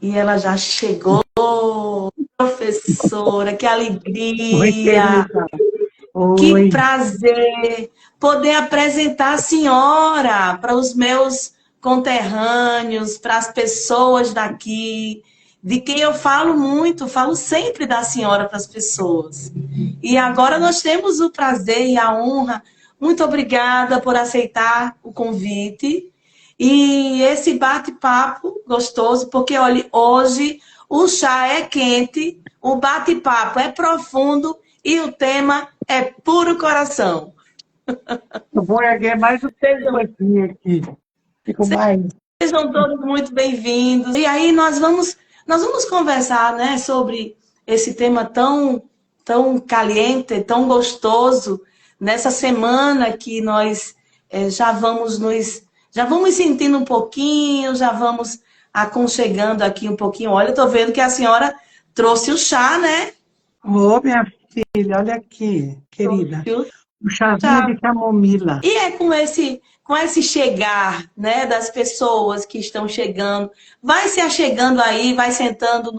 E ela já chegou, professora, que Oi, alegria, querida. que Oi. prazer poder apresentar a senhora para os meus conterrâneos, para as pessoas daqui, de quem eu falo muito, falo sempre da senhora para as pessoas. E agora nós temos o prazer e a honra. Muito obrigada por aceitar o convite. E esse bate-papo gostoso, porque olha, hoje o chá é quente, o bate-papo é profundo e o tema é puro coração. Eu vou erguer mais um Sejam, pouquinho aqui. Fico mais. sejam todos muito bem-vindos. E aí nós vamos conversar, né, sobre esse tema tão caliente, tão gostoso, nessa semana que nós já vamos sentindo um pouquinho, já vamos aconchegando aqui um pouquinho. Olha, eu tô vendo que a senhora trouxe o chá, né? Ô, minha filha, olha aqui, querida. Trouxe o Um chazinho chá. de camomila. E é com esse chegar, né, das pessoas que estão chegando, vai se achegando aí, vai sentando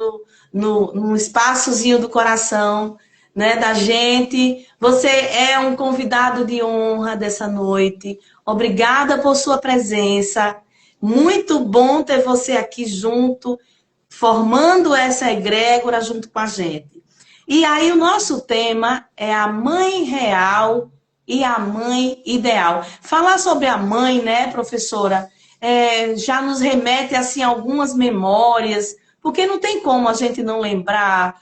no espaçozinho do coração, né, da gente. Você é um convidado de honra dessa noite. Obrigada por sua presença. Muito bom ter você aqui junto, formando essa egrégora junto com a gente. E aí o nosso tema é a mãe real e a mãe ideal. Falar sobre a mãe, né, professora, já nos remete assim a algumas memórias, porque não tem como a gente não lembrar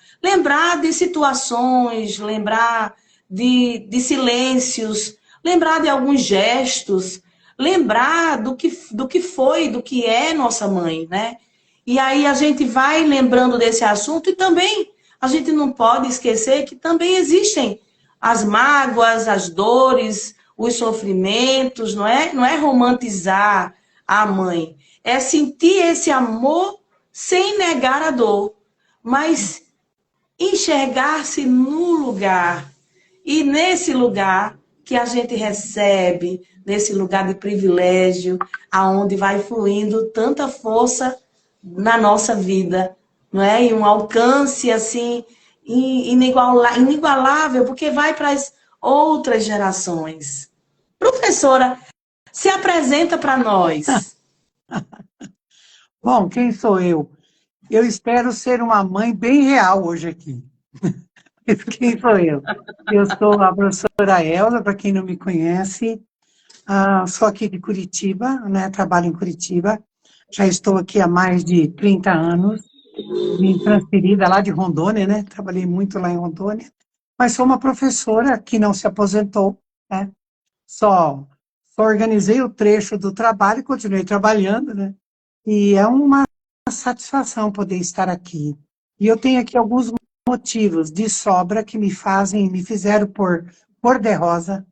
de situações, lembrar de silêncios, lembrar de alguns gestos, lembrar do que foi, do que é nossa mãe, né? E aí a gente vai lembrando desse assunto e também a gente não pode esquecer que também existem as mágoas, as dores, os sofrimentos, não é? Não é romantizar a mãe, é sentir esse amor sem negar a dor, mas enxergar-se no lugar. E nesse lugar que a gente recebe, nesse lugar de privilégio, aonde vai fluindo tanta força na nossa vida, não é? E um alcance assim inigualável, porque vai para as outras gerações. Professora, se apresenta para nós. Bom, quem sou eu? Eu espero ser uma mãe bem real hoje aqui. Mas quem sou eu? Eu sou a professora Elza, para quem não me conhece. Sou aqui de Curitiba, né? Trabalho em Curitiba. Já estou aqui há mais de 30 anos. Vim transferida lá de Rondônia, né? Trabalhei muito lá em Rondônia. Mas sou uma professora que não se aposentou, né? Só, só organizei o trecho do trabalho e continuei trabalhando, né? E é uma satisfação poder estar aqui. E eu tenho aqui alguns motivos de sobra que me fizeram pôr cor de rosa,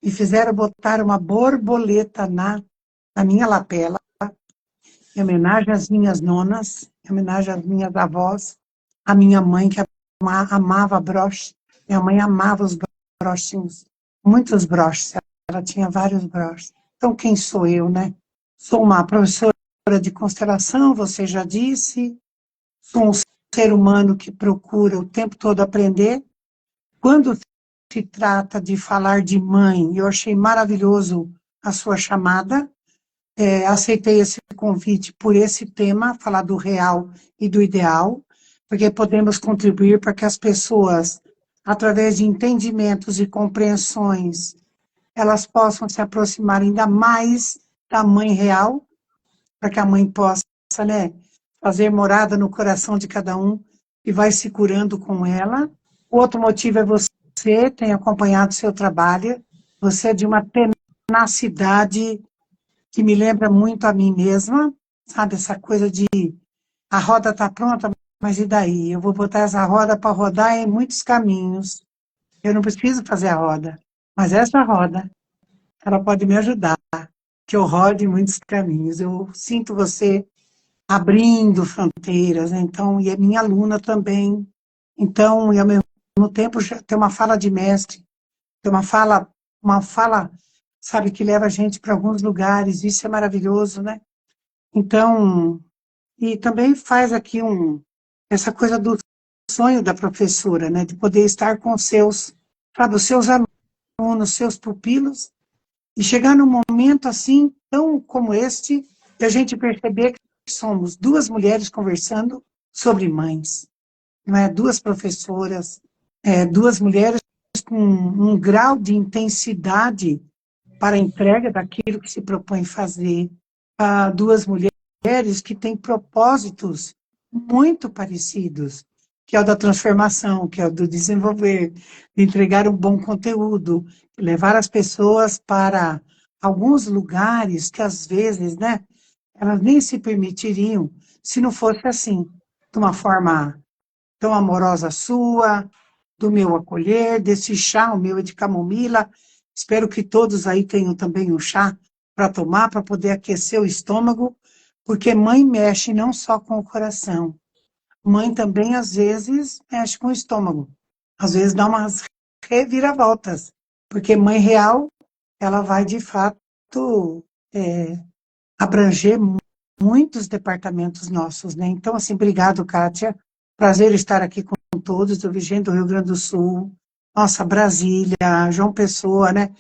me fizeram botar uma borboleta na minha lapela, em homenagem às minhas nonas, em homenagem às minhas avós, à minha mãe que amava broche. Minha mãe amava os brochinhos, muitos broches, ela tinha vários broches. Então, quem sou eu, né? Sou uma professora de constelação, você já disse, sou um ser humano que procura o tempo todo aprender. Quando se trata de falar de mãe, eu achei maravilhoso a sua chamada, aceitei esse convite por esse tema, falar do real e do ideal, porque podemos contribuir para que as pessoas, através de entendimentos e compreensões, elas possam se aproximar ainda mais da mãe real, para que a mãe possa, né, fazer morada no coração de cada um e vai se curando com ela. O outro motivo é você tem acompanhado seu trabalho, você é de uma tenacidade que me lembra muito a mim mesma, sabe, essa coisa de a roda está pronta, mas e daí? Eu vou botar essa roda para rodar em muitos caminhos. Eu não preciso fazer a roda, mas essa roda, ela pode me ajudar, que eu rode em muitos caminhos. Eu sinto você abrindo fronteiras, né? Então, e é minha aluna também. Então, e ao mesmo tempo tem uma fala de mestre, tem uma fala, sabe, que leva a gente para alguns lugares. Isso é maravilhoso, né? Então, e também faz aqui essa coisa do sonho da professora, né, de poder estar com sabe, os seus alunos, seus pupilos, e chegar num momento assim, tão como este, e a gente perceber que somos duas mulheres conversando sobre mães, não é? Duas professoras, duas mulheres com um grau de intensidade para a entrega daquilo que se propõe fazer, duas mulheres que têm propósitos muito parecidos, que é o da transformação, que é o do desenvolver, de entregar um bom conteúdo, levar as pessoas para alguns lugares que às vezes, né, elas nem se permitiriam se não fosse assim, de uma forma tão amorosa sua, do meu acolher, desse chá, o meu é de camomila. Espero que todos aí tenham também um chá para tomar, para poder aquecer o estômago, porque mãe mexe não só com o coração, mãe também, às vezes, mexe com o estômago. Às vezes dá umas reviravoltas, porque mãe real, ela vai, de fato, abranger muitos departamentos nossos, né? Então, assim, obrigado, Kátia. Prazer estar aqui com todos, do Vigente do Rio Grande do Sul, nossa, Brasília, João Pessoa, né?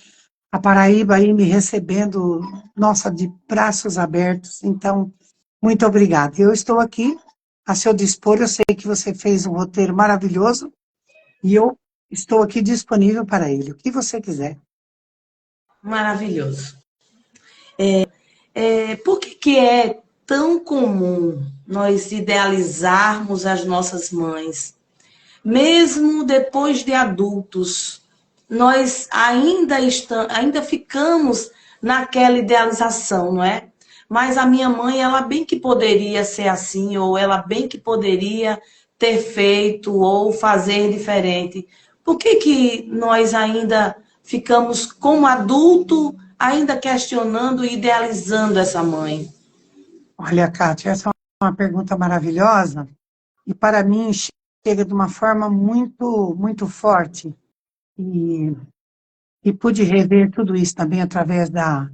A Paraíba aí me recebendo, nossa, de braços abertos. Então, muito obrigada. Eu estou aqui a seu dispor, eu sei que você fez um roteiro maravilhoso e eu estou aqui disponível para ele, o que você quiser. Maravilhoso. Por que é tão comum nós idealizarmos as nossas mães? Mesmo depois de adultos, nós ainda ficamos naquela idealização, não é? Mas a minha mãe, ela bem que poderia ser assim, ou ela bem que poderia ter feito ou fazer diferente. Por que nós ainda ficamos, como adulto, ainda questionando e idealizando essa mãe? Olha, Kátia, essa é uma pergunta maravilhosa e para mim chega de uma forma muito, muito forte e, e pude rever tudo isso também através da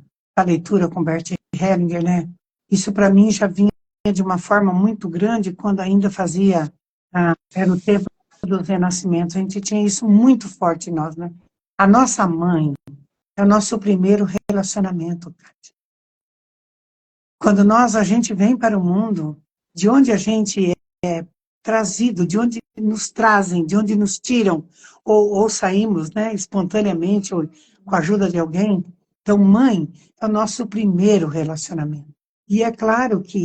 leitura com Bert Hellinger, né? Isso para mim já vinha de uma forma muito grande quando ainda fazia, era o tempo dos renascimentos, a gente tinha isso muito forte em nós, né? A nossa mãe é o nosso primeiro relacionamento, Kátia. Quando a gente vem para o mundo, de onde a gente é trazido, de onde nos trazem, de onde nos tiram, ou saímos, né, espontaneamente, ou com a ajuda de alguém. Então, mãe é o nosso primeiro relacionamento. E é claro que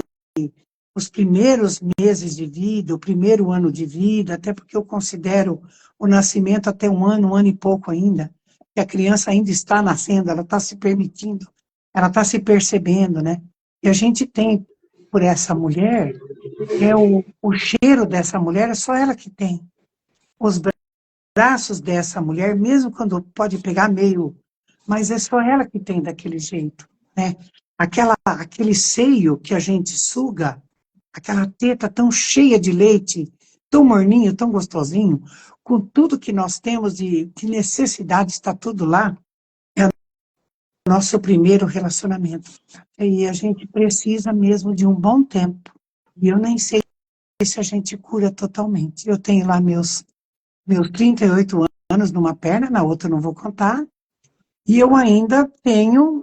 os primeiros meses de vida, o primeiro ano de vida, até porque eu considero o nascimento até um ano e pouco ainda, que a criança ainda está nascendo, ela está se permitindo, ela está se percebendo, né? E a gente tem por essa mulher, o cheiro dessa mulher, é só ela que tem. Os braços dessa mulher, mesmo quando pode pegar meio, mas é só ela que tem daquele jeito, né? Aquele seio que a gente suga, aquela teta tão cheia de leite, tão morninho, tão gostosinho, com tudo que nós temos de necessidade, está tudo lá, é o nosso primeiro relacionamento. E a gente precisa mesmo de um bom tempo. E eu nem sei se a gente cura totalmente. Eu tenho lá meus 38 anos numa perna, na outra não vou contar, e eu ainda tenho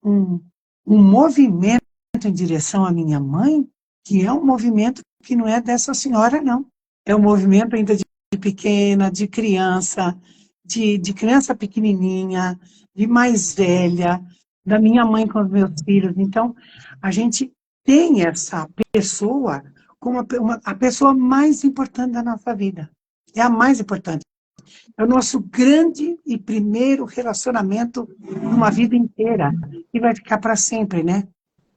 um movimento em direção à minha mãe, que é um movimento que não é dessa senhora, não. É um movimento ainda de pequena, de criança, de criança pequenininha, de mais velha, da minha mãe com os meus filhos. Então, a gente tem essa pessoa como a pessoa mais importante da nossa vida. É a mais importante. É o nosso grande e primeiro relacionamento numa vida inteira, que vai ficar para sempre, né?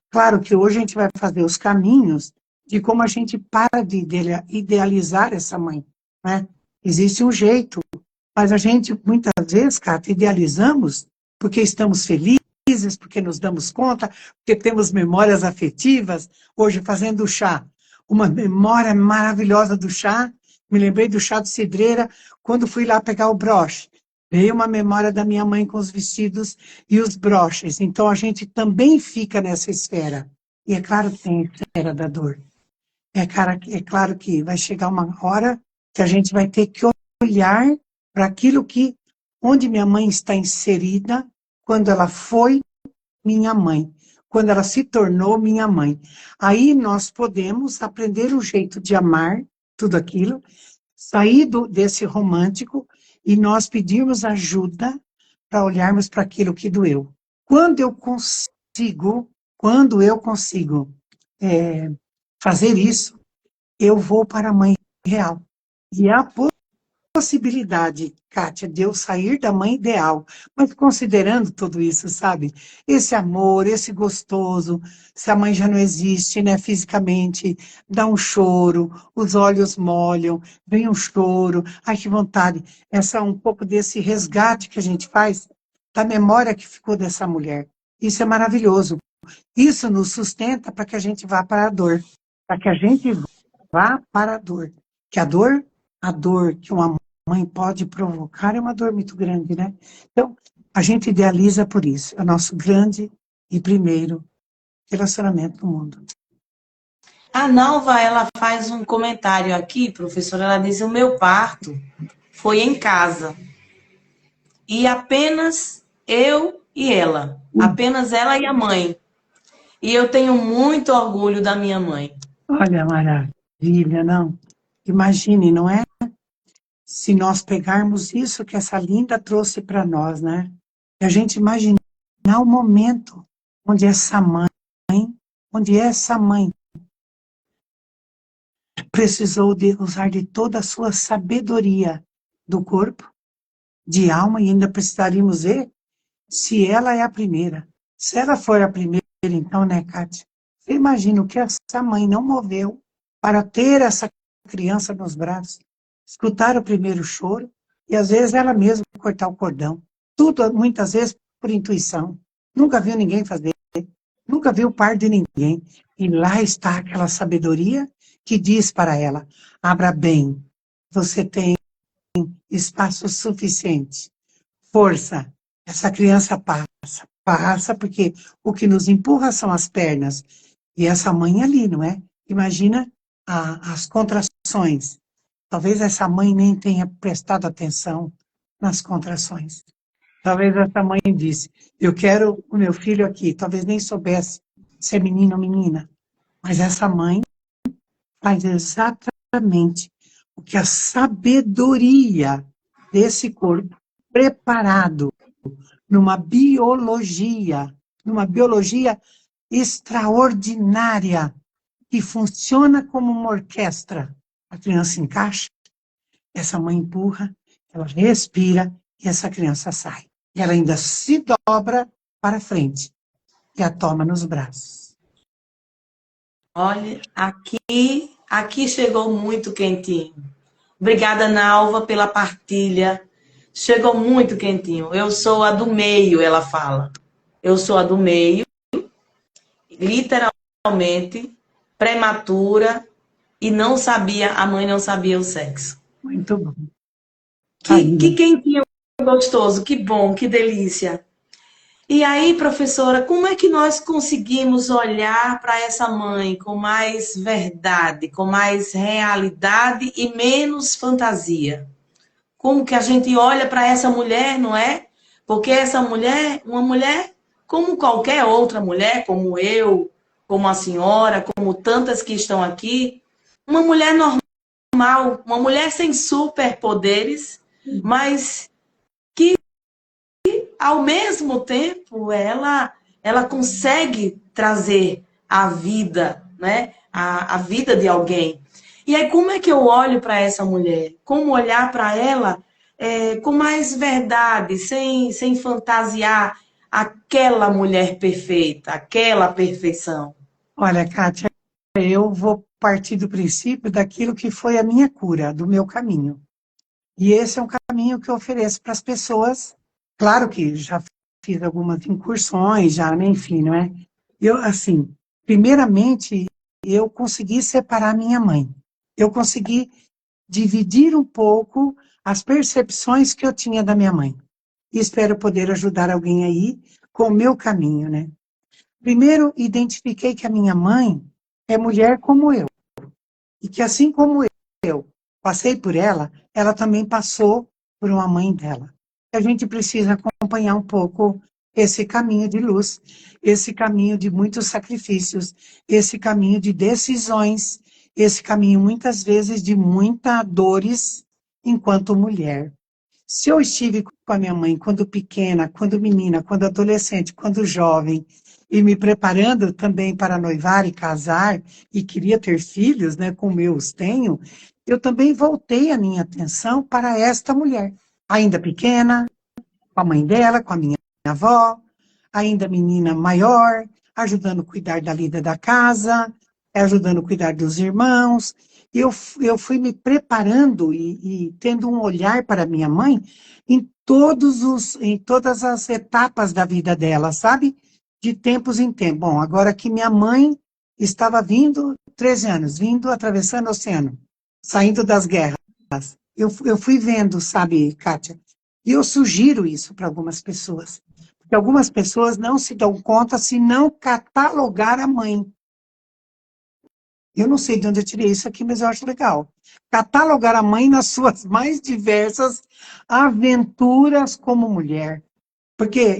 Claro que hoje a gente vai fazer os caminhos de como a gente para de idealizar essa mãe, né? Existe um jeito, mas a gente, muitas vezes, Cátia, idealizamos porque estamos felizes, porque nos damos conta, porque temos memórias afetivas. Hoje, fazendo o chá, uma memória maravilhosa do chá, me lembrei do chá de cidreira, quando fui lá pegar o broche. Veio uma memória da minha mãe com os vestidos e os broches. Então, a gente também fica nessa esfera. E é claro que tem a esfera da dor. É claro que vai chegar uma hora que a gente vai ter que olhar para aquilo que, onde minha mãe está inserida, quando ela foi minha mãe, quando ela se tornou minha mãe. Aí nós podemos aprender o jeito de amar tudo aquilo, sair desse romântico e nós pedirmos ajuda para olharmos para aquilo que doeu. Quando eu consigo, quando eu consigo fazer isso, eu vou para a mãe real. E a possibilidade, Kátia, de eu sair da mãe ideal, mas considerando tudo isso, sabe? Esse amor, esse gostoso, se a mãe já não existe, né, fisicamente, dá um choro, os olhos molham, vem um choro, ai que vontade. Um pouco desse resgate que a gente faz da memória que ficou dessa mulher. Isso é maravilhoso. Isso nos sustenta para que a gente vá para a dor, para que a gente vá para a dor. Que a dor que uma mãe pode provocar é uma dor muito grande, né? Então, a gente idealiza por isso. É o nosso grande e primeiro relacionamento no mundo. A Nalva, ela faz um comentário aqui, professora, ela diz, o meu parto foi em casa. E apenas eu e ela. Apenas ela e a mãe. E eu tenho muito orgulho da minha mãe. Olha, maravilha, não? Imagine, não é? Se nós pegarmos isso que essa linda trouxe para nós, né? E a gente imaginar o momento onde essa mãe precisou de usar de toda a sua sabedoria do corpo, de alma, e ainda precisaríamos ver se ela é a primeira. Se ela for a primeira, então, né, Kátia? Você imagina o que essa mãe não moveu para ter essa criança nos braços, escutar o primeiro choro, e às vezes ela mesma cortar o cordão. Tudo, muitas vezes, por intuição. Nunca viu ninguém fazer, nunca viu o par de ninguém. E lá está aquela sabedoria que diz para ela, abra bem, você tem espaço suficiente, força, essa criança passa porque o que nos empurra são as pernas, e essa mãe ali, não é? Imagina as contrações, talvez essa mãe nem tenha prestado atenção nas contrações, talvez essa mãe disse, eu quero o meu filho aqui, talvez nem soubesse se é menino ou menina, mas essa mãe faz exatamente o que a sabedoria desse corpo preparado numa biologia extraordinária, que funciona como uma orquestra. A criança encaixa, essa mãe empurra, ela respira e essa criança sai. E ela ainda se dobra para frente e a toma nos braços. Olha, aqui chegou muito quentinho. Obrigada, Nalva, pela partilha. Chegou muito quentinho. Eu sou a do meio, ela fala. Eu sou a do meio, literalmente, prematura, e não sabia, a mãe não sabia o sexo. Muito bom. Que quentinho gostoso, que bom, que delícia. E aí, professora, como é que nós conseguimos olhar para essa mãe com mais verdade, com mais realidade e menos fantasia? Como que a gente olha para essa mulher, não é? Porque essa mulher, uma mulher como qualquer outra mulher, como eu, como a senhora, como tantas que estão aqui, uma mulher normal, uma mulher sem superpoderes, mas que ao mesmo tempo ela consegue trazer a vida, né? A vida de alguém. E aí, como é que eu olho para essa mulher? Como olhar para ela com mais verdade, sem fantasiar aquela mulher perfeita, aquela perfeição? Olha, Kátia, eu vou partir do princípio daquilo que foi a minha cura, do meu caminho. E esse é um caminho que eu ofereço para as pessoas. Claro que já fiz algumas incursões, já, né, enfim, não é? Eu, assim, primeiramente, eu consegui separar minha mãe. Eu consegui dividir um pouco as percepções que eu tinha da minha mãe. E espero poder ajudar alguém aí com o meu caminho, né? Primeiro, identifiquei que a minha mãe é mulher como eu. E que assim como eu passei por ela, ela também passou por uma mãe dela. A gente precisa acompanhar um pouco esse caminho de luz, esse caminho de muitos sacrifícios, esse caminho de decisões, esse caminho muitas vezes de muitas dores enquanto mulher. Se eu estive com a minha mãe quando pequena, quando menina, quando adolescente, quando jovem, e me preparando também para noivar e casar, e queria ter filhos, né, como eu os tenho, eu também voltei a minha atenção para esta mulher, ainda pequena, com a mãe dela, com a minha avó, ainda menina maior, ajudando a cuidar da lida da casa, ajudando a cuidar dos irmãos. Eu fui me preparando e tendo um olhar para minha mãe em todas as etapas da vida dela, sabe? De tempos em tempos. Bom, agora que minha mãe estava vindo, 13 anos, vindo, atravessando o oceano, saindo das guerras. Eu fui vendo, sabe, Kátia? E eu sugiro isso para algumas pessoas. Porque algumas pessoas não se dão conta se não catalogar a mãe. Eu não sei de onde eu tirei isso aqui, mas eu acho legal. Catalogar a mãe nas suas mais diversas aventuras como mulher. Porque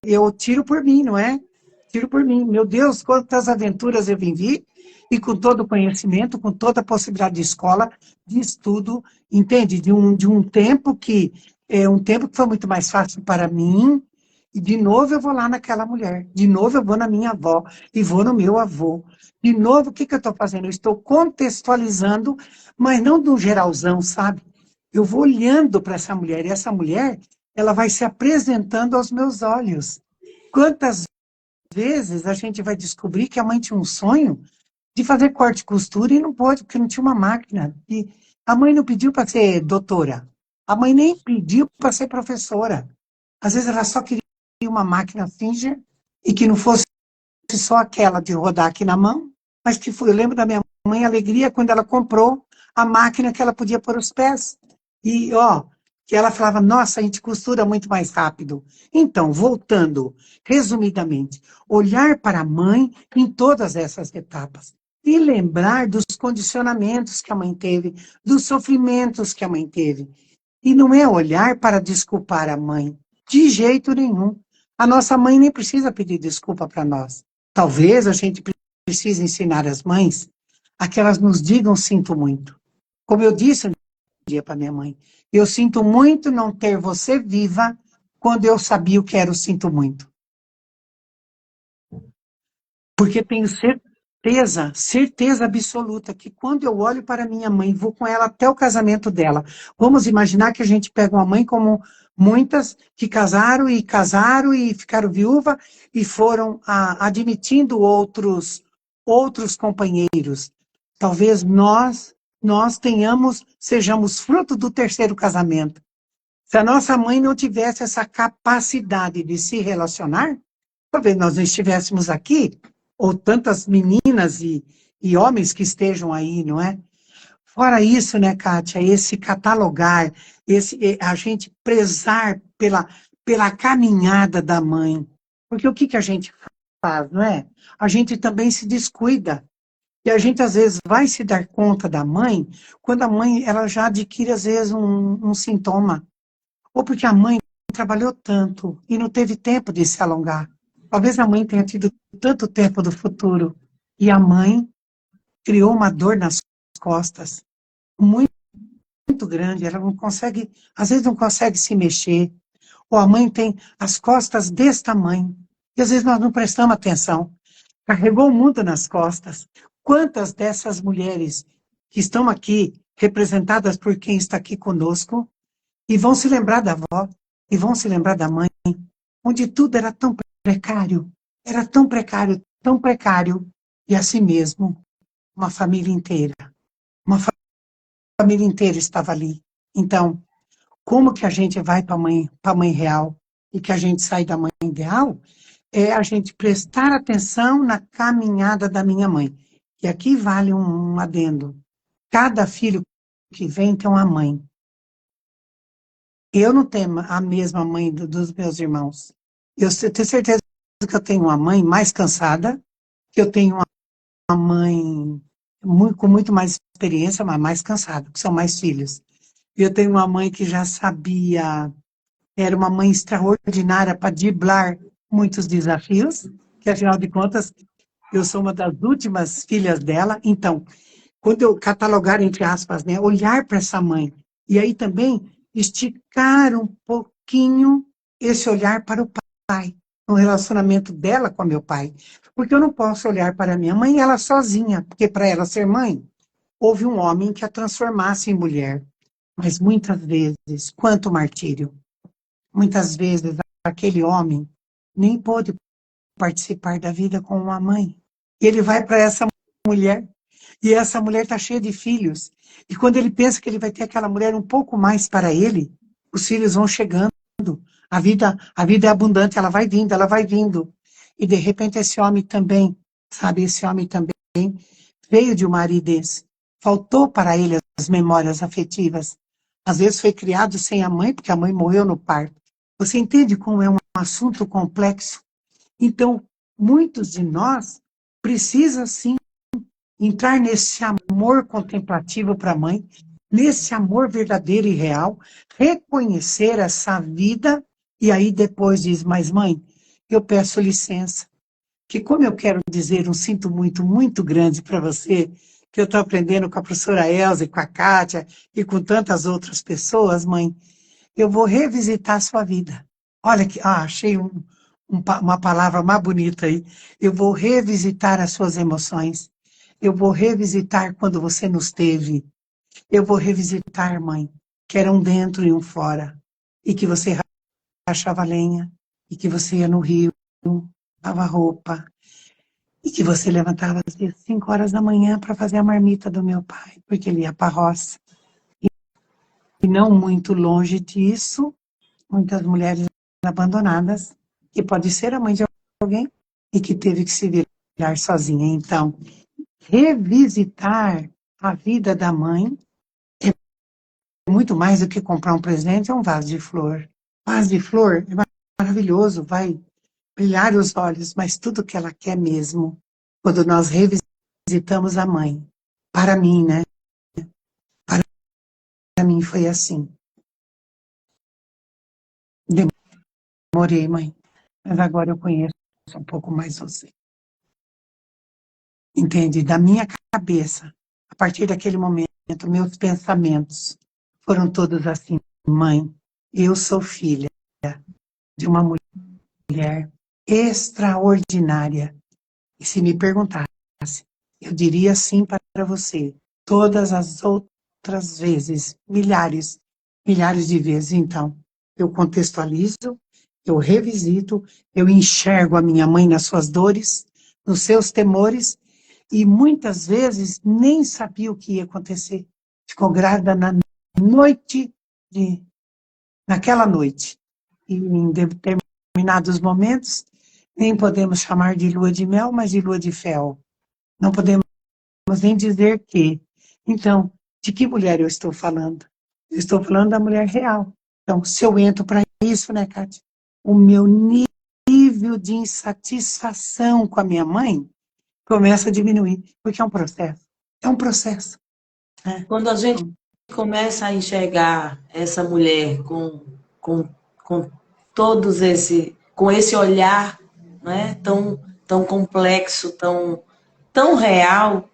eu tiro por mim, não é? Tiro por mim. Meu Deus, quantas aventuras eu vivi, e com todo o conhecimento, com toda a possibilidade de escola, de estudo, entende? De um tempo que é um tempo que foi muito mais fácil para mim, e de novo eu vou lá naquela mulher, de novo eu vou na minha avó, e vou no meu avô. De novo, o que que eu estou fazendo? Eu estou contextualizando, mas não do geralzão, sabe? Eu vou olhando para essa mulher, e essa mulher, ela vai se apresentando aos meus olhos. Quantas vezes a gente vai descobrir que a mãe tinha um sonho de fazer corte e costura e não pôde, porque não tinha uma máquina. E a mãe não pediu para ser doutora. A mãe nem pediu para ser professora. Às vezes ela só queria uma máquina Singer e que não fosse só aquela de rodar aqui na mão, mas que foi, eu lembro da minha mãe, a alegria quando ela comprou a máquina que ela podia pôr os pés. E, ó, que ela falava, nossa, a gente costura muito mais rápido. Então, voltando, resumidamente, olhar para a mãe em todas essas etapas e lembrar dos condicionamentos que a mãe teve, dos sofrimentos que a mãe teve. E não é olhar para desculpar a mãe, de jeito nenhum. A nossa mãe nem precisa pedir desculpa para nós. Talvez a gente precise ensinar as mães a que elas nos digam sinto muito. Como eu disse um dia para minha mãe, eu sinto muito não ter você viva quando eu sabia o que era o sinto muito. Porque tenho certeza absoluta que quando eu olho para minha mãe, vou com ela até o casamento dela. Vamos imaginar que a gente pega uma mãe como muitas que casaram e ficaram viúva e foram admitindo outros companheiros. Talvez nós sejamos fruto do terceiro casamento. Se a nossa mãe não tivesse essa capacidade de se relacionar, talvez nós não estivéssemos aqui, ou tantas meninas e homens que estejam aí, não é? Fora isso, né, Kátia, esse catalogar, a gente prezar pela caminhada da mãe. Porque o que que a gente faz, não é? A gente também se descuida. E a gente, às vezes, vai se dar conta da mãe, quando a mãe ela já adquire, às vezes, um sintoma. Ou porque a mãe trabalhou tanto e não teve tempo de se alongar. Talvez a mãe tenha tido tanto tempo do futuro. E a mãe criou uma dor nas costas muito, muito grande. Ela não consegue, às vezes não consegue se mexer. Ou a mãe tem as costas desse tamanho. E às vezes nós não prestamos atenção. Carregou o mundo nas costas. Quantas dessas mulheres que estão aqui, representadas por quem está aqui conosco, e vão se lembrar da avó, e vão se lembrar da mãe, onde tudo era tão precário, e assim mesmo, uma família inteira. Uma família inteira estava ali. Então, como que a gente vai para a mãe real e que a gente sai da mãe ideal? É a gente prestar atenção na caminhada da minha mãe. E aqui vale um adendo. Cada filho que vem tem uma mãe. Eu não tenho a mesma mãe dos meus irmãos. Eu tenho certeza que eu tenho uma mãe mais cansada, que eu tenho uma mãe com muito mais experiência, mas mais cansada, que são mais filhos. Eu tenho uma mãe que já sabia, era uma mãe extraordinária para driblar muitos desafios, que afinal de contas, eu sou uma das últimas filhas dela. Então, quando eu catalogar, entre aspas, né, olhar para essa mãe, e aí também esticar um pouquinho esse olhar para o pai, no relacionamento dela com meu pai. Porque eu não posso olhar para minha mãe ela sozinha, porque para ela ser mãe, houve um homem que a transformasse em mulher. Mas muitas vezes, quanto martírio, muitas vezes aquele homem nem pôde participar da vida com uma mãe. E ele vai para essa mulher, e essa mulher está cheia de filhos. E quando ele pensa que ele vai ter aquela mulher um pouco mais para ele, os filhos vão chegando. A vida é abundante, ela vai vindo, ela vai vindo. E de repente esse homem também, sabe, esse homem também veio de uma aridez. Faltou para ele as memórias afetivas. Às vezes foi criado sem a mãe, porque a mãe morreu no parto. Você entende como é um assunto complexo? Então, muitos de nós precisam, sim, entrar nesse amor contemplativo para a mãe, nesse amor verdadeiro e real, reconhecer essa vida, e aí depois diz, mas mãe, eu peço licença, que como eu quero dizer um sinto muito, muito grande para você, que eu estou aprendendo com a professora Elza e com a Kátia e com tantas outras pessoas, mãe, eu vou revisitar a sua vida. Olha que, achei uma palavra mais bonita aí. Eu vou revisitar as suas emoções. Eu vou revisitar quando você nos teve. Eu vou revisitar, mãe, que era um dentro e um fora. E que você rachava lenha. E que você ia no rio, lavava roupa. E que você levantava às vezes 5 horas da manhã para fazer a marmita do meu pai, porque ele ia para a roça. E não muito longe disso, muitas mulheres abandonadas, que pode ser a mãe de alguém e que teve que se virar sozinha. Então, revisitar a vida da mãe é muito mais do que comprar um presente ou um vaso de flor. Vaso de flor é maravilhoso, vai brilhar os olhos, mas tudo que ela quer mesmo, quando nós revisitamos a mãe. Para mim, né? Para mim foi assim. Demorei, mãe, mas agora eu conheço um pouco mais você. Entende? Da minha cabeça, a partir daquele momento, meus pensamentos foram todos assim, mãe, eu sou filha de uma mulher extraordinária. E se me perguntasse, eu diria sim para você, todas as outras vezes, milhares de vezes. Então, eu contextualizo, eu revisito, eu enxergo a minha mãe nas suas dores, nos seus temores, e muitas vezes nem sabia o que ia acontecer. Ficou grávida naquela noite. E em determinados momentos, nem podemos chamar de lua de mel, mas de lua de fel. Não podemos nem dizer que. Então, de que mulher eu estou falando? Eu estou falando da mulher real. Então, se eu entro para isso, né, Kátia? O meu nível de insatisfação com a minha mãe começa a diminuir, porque é um processo. É um processo. Né? Quando a gente começa a enxergar essa mulher com todos com esse olhar, né, tão complexo, tão real,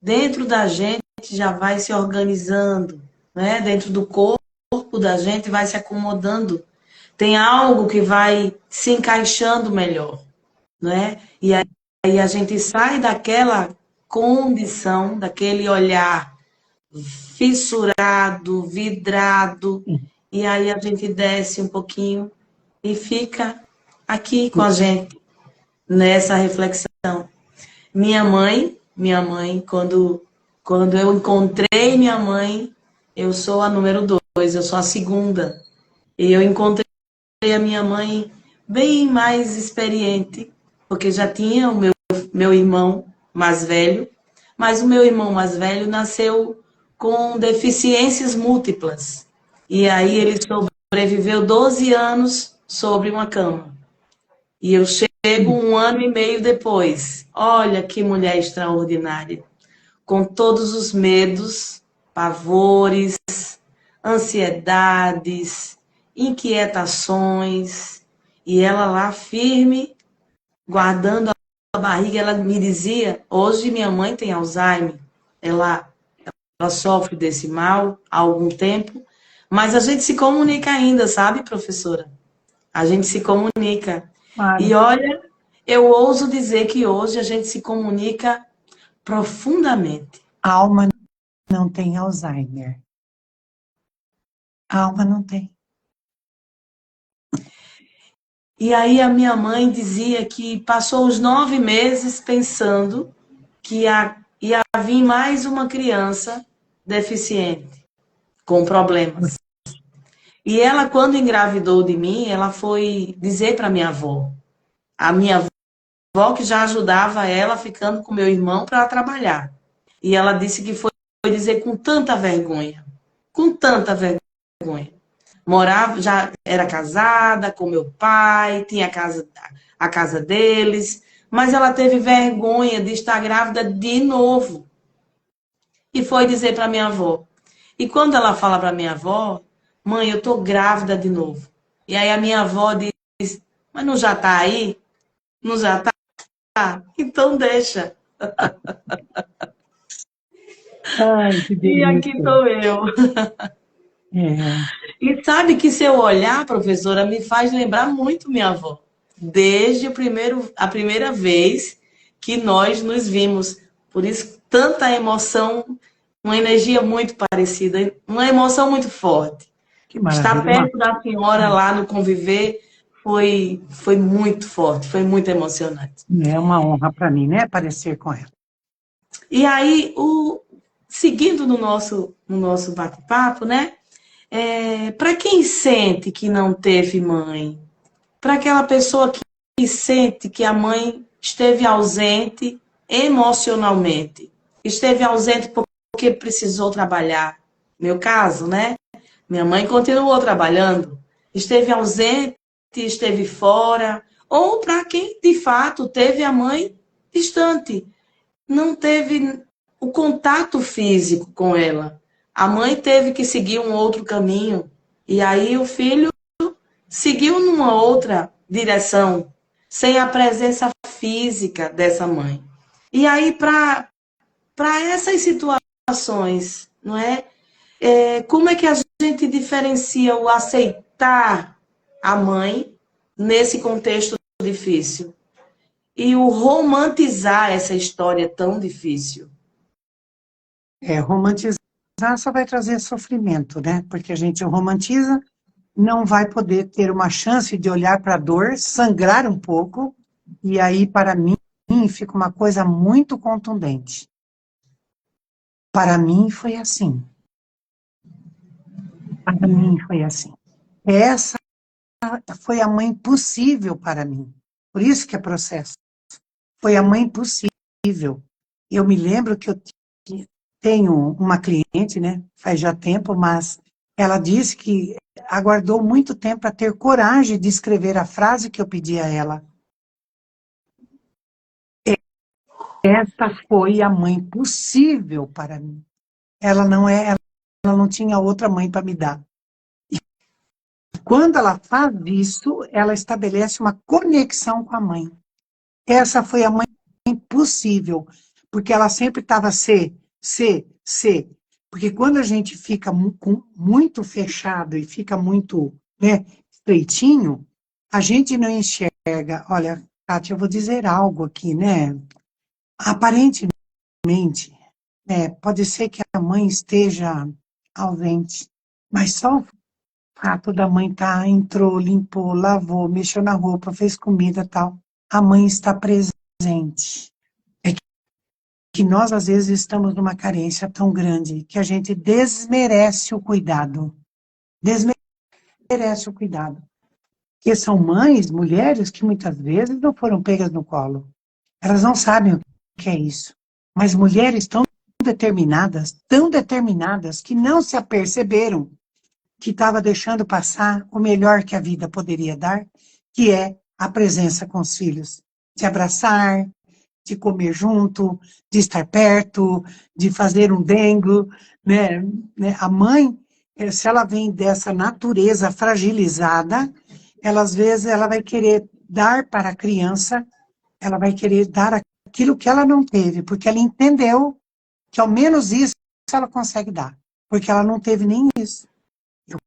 dentro da gente já vai se organizando, né, dentro do corpo da gente vai se acomodando. Tem algo que vai se encaixando melhor, né? E aí a gente sai daquela condição, daquele olhar fissurado, vidrado, e aí a gente desce um pouquinho e fica aqui com a gente nessa reflexão. Minha mãe, quando eu encontrei minha mãe, eu sou a número 2, eu sou a segunda. E eu encontrei a minha mãe bem mais experiente, porque já tinha o meu irmão mais velho, mas o meu irmão mais velho nasceu com deficiências múltiplas. E aí ele sobreviveu 12 anos sobre uma cama. E eu chego 1 ano e meio depois. Olha que mulher extraordinária. Com todos os medos, pavores, ansiedades, inquietações. E ela lá firme, guardando a barriga, ela me dizia, hoje minha mãe tem Alzheimer, ela sofre desse mal há algum tempo, mas a gente se comunica ainda, sabe, professora? A gente se comunica. E Claro. olha, eu ouso dizer que hoje a gente se comunica profundamente. A alma não tem Alzheimer. A alma não tem. E aí a minha mãe dizia que passou os 9 meses pensando que ia vir mais uma criança deficiente, com problemas. E ela, quando engravidou de mim, ela foi dizer para minha avó. A minha avó que já ajudava ela ficando com meu irmão para trabalhar. E ela disse que foi dizer com tanta vergonha. Morava, já era casada com meu pai, tinha a casa deles, mas ela teve vergonha de estar grávida de novo. E foi dizer para minha avó. E quando ela fala para minha avó, mãe, eu tô grávida de novo. E aí a minha avó diz, mas não já tá aí? Não já tá? Então deixa. Ai, que E aqui delícia. estou eu. É, E sabe que se eu olhar, professora, me faz lembrar muito minha avó. Desde a primeira vez que nós nos vimos. Por isso, tanta emoção, uma energia muito parecida, uma emoção muito forte. que Estar maravilha. perto da senhora lá no conviver foi muito forte, foi muito emocionante. É uma honra para mim, né? Aparecer com ela. E aí, seguindo no nosso bate-papo, né? Para quem sente que não teve mãe, para aquela pessoa que sente que a mãe esteve ausente emocionalmente, esteve ausente porque precisou trabalhar. Meu caso, né? Minha mãe continuou trabalhando, esteve ausente, esteve fora, ou para quem de fato teve a mãe distante, não teve o contato físico com ela. A mãe teve que seguir um outro caminho, e aí o filho seguiu numa outra direção, sem a presença física dessa mãe. E aí, para essas situações, não é? Como é que a gente diferencia o aceitar a mãe nesse contexto difícil e o romantizar essa história tão difícil? Romantizar só vai trazer sofrimento, né? Porque a gente romantiza, não vai poder ter uma chance de olhar para a dor, sangrar um pouco, e aí, para mim, fica uma coisa muito contundente. Para mim foi assim. Para mim foi assim. Essa foi a mãe possível para mim. Por isso que é processo. Foi a mãe possível. Eu me lembro que eu tenho uma cliente, né? Faz já tempo, mas ela disse que aguardou muito tempo para ter coragem de escrever a frase que eu pedi a ela. Essa foi a mãe possível para mim. Ela não tinha outra mãe para me dar. E quando ela faz isso, ela estabelece uma conexão com a mãe. Essa foi a mãe possível, porque ela sempre estava C. Porque quando a gente fica muito fechado e fica muito, né, estreitinho, a gente não enxerga. Olha, Kátia, eu vou dizer algo aqui, né? Aparentemente, pode ser que a mãe esteja ausente, mas só o fato da mãe estar, entrou, limpou, lavou, mexeu na roupa, fez comida, tal, a mãe está presente. É que nós, às vezes, estamos numa carência tão grande que a gente desmerece o cuidado. Desmerece o cuidado. Porque são mães, mulheres, que muitas vezes não foram pegas no colo. Elas não sabem o que é isso. Mas mulheres tão determinadas, que não se aperceberam que estava deixando passar o melhor que a vida poderia dar, que é a presença com os filhos, de abraçar, de comer junto, de estar perto, de fazer um dengo, né? A mãe, se ela vem dessa natureza fragilizada, ela, às vezes, ela vai querer dar para a criança, ela vai querer dar aquilo que ela não teve, porque ela entendeu que ao menos isso ela consegue dar, porque ela não teve nem isso. Eu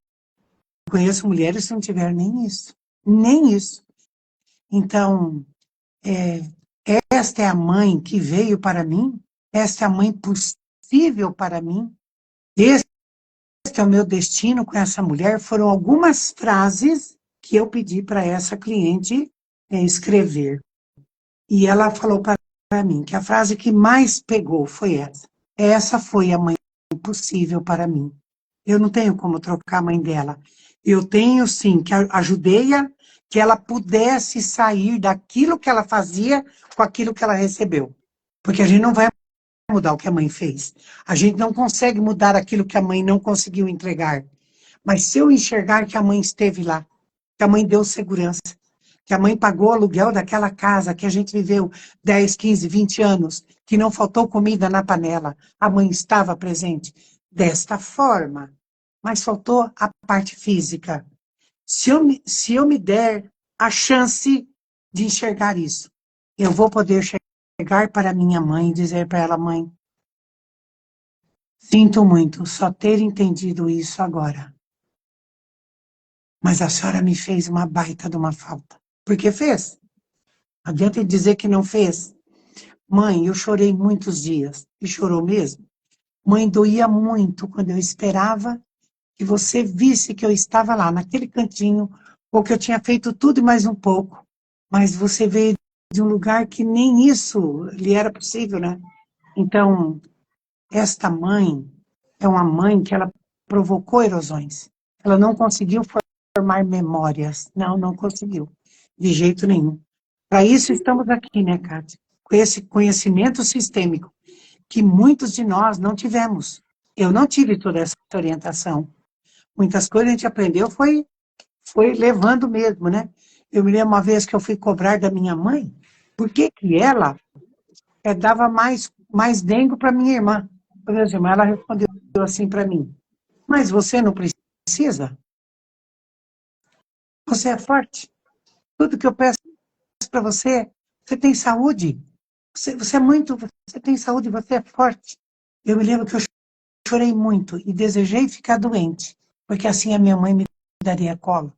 conheço mulheres que não tiveram nem isso, nem isso. Então, esta é a mãe que veio para mim, esta é a mãe possível para mim, este é o meu destino com essa mulher. Foram algumas frases que eu pedi para essa cliente escrever. E ela falou para mim que a frase que mais pegou foi essa. Essa foi a mãe possível para mim. Eu não tenho como trocar a mãe dela. Eu tenho, sim, que ajudei-a que ela pudesse sair daquilo que ela fazia com aquilo que ela recebeu. Porque a gente não vai mudar o que a mãe fez. A gente não consegue mudar aquilo que a mãe não conseguiu entregar. Mas se eu enxergar que a mãe esteve lá, que a mãe deu segurança, que a mãe pagou o aluguel daquela casa que a gente viveu 10, 15, 20 anos, que não faltou comida na panela, a mãe estava presente desta forma, mas faltou a parte física. Se eu me der a chance de enxergar isso, eu vou poder chegar para minha mãe e dizer para ela: mãe, sinto muito só ter entendido isso agora, mas a senhora me fez uma baita de uma falta. Porque fez. Não adianta dizer que não fez. Mãe, eu chorei muitos dias. E chorou mesmo? Mãe, doía muito quando eu esperava que você visse que eu estava lá, naquele cantinho, ou que eu tinha feito tudo e mais um pouco. Mas você veio de um lugar que nem isso lhe era possível, né? Então, esta mãe é uma mãe que ela provocou erosões. Ela não conseguiu formar memórias. Não, não conseguiu. De jeito nenhum. Para isso estamos aqui, né, Kátia? Com esse conhecimento sistêmico que muitos de nós não tivemos. Eu não tive toda essa orientação. Muitas coisas a gente aprendeu foi levando mesmo, né? Eu me lembro uma vez que eu fui cobrar da minha mãe, por que que ela dava mais dengo para minha irmã. Por exemplo, ela respondeu assim para mim: mas você não precisa? Você é forte. Tudo que eu peço para você, você tem saúde. Você tem saúde, você é forte. Eu me lembro que eu chorei muito e desejei ficar doente, porque assim a minha mãe me daria colo.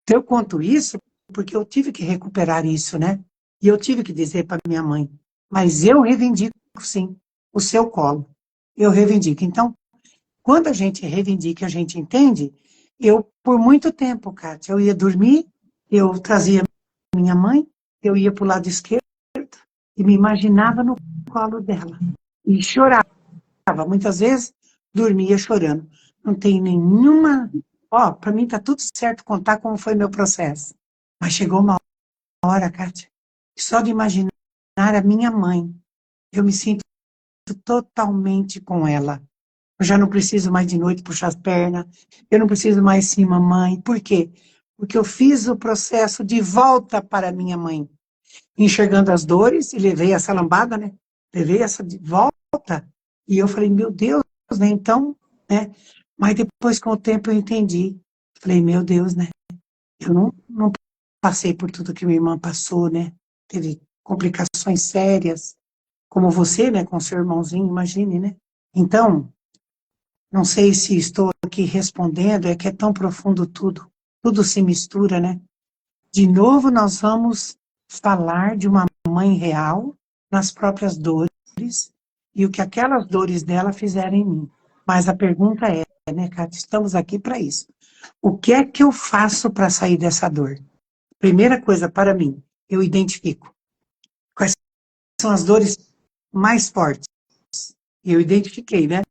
Então, eu conto isso porque eu tive que recuperar isso, né? E eu tive que dizer para minha mãe: mas eu reivindico, sim, o seu colo. Eu reivindico. Então, quando a gente reivindica, a gente entende. Eu, por muito tempo, Kátia, eu ia dormir, eu trazia minha mãe, eu ia para o lado esquerdo e me imaginava no colo dela. E chorava. Muitas vezes, dormia chorando. Não tem nenhuma... Ó, para mim está tudo certo contar como foi meu processo. Mas chegou uma hora, Kátia, que só de imaginar a minha mãe, eu me sinto totalmente com ela. Eu já não preciso mais de noite puxar as pernas, eu não preciso mais sim, mamãe. Por quê? Porque eu fiz o processo de volta para minha mãe, enxergando as dores, e levei essa lambada, né? Levei essa de volta, e eu falei: meu Deus, né? Então, né? Mas depois, com o tempo, eu entendi. Falei: meu Deus, né? Eu não passei por tudo que minha irmã passou, né? Teve complicações sérias, como você, né? Com seu irmãozinho, imagine, né? Então, não sei se estou aqui respondendo, é que é tão profundo tudo. Tudo se mistura, né? De novo, nós vamos falar de uma mãe real, nas próprias dores, e o que aquelas dores dela fizeram em mim. Mas a pergunta é, né, Cátia, estamos aqui para isso. O que é que eu faço para sair dessa dor? Primeira coisa, para mim, eu identifico quais são as dores mais fortes. E eu identifiquei, né?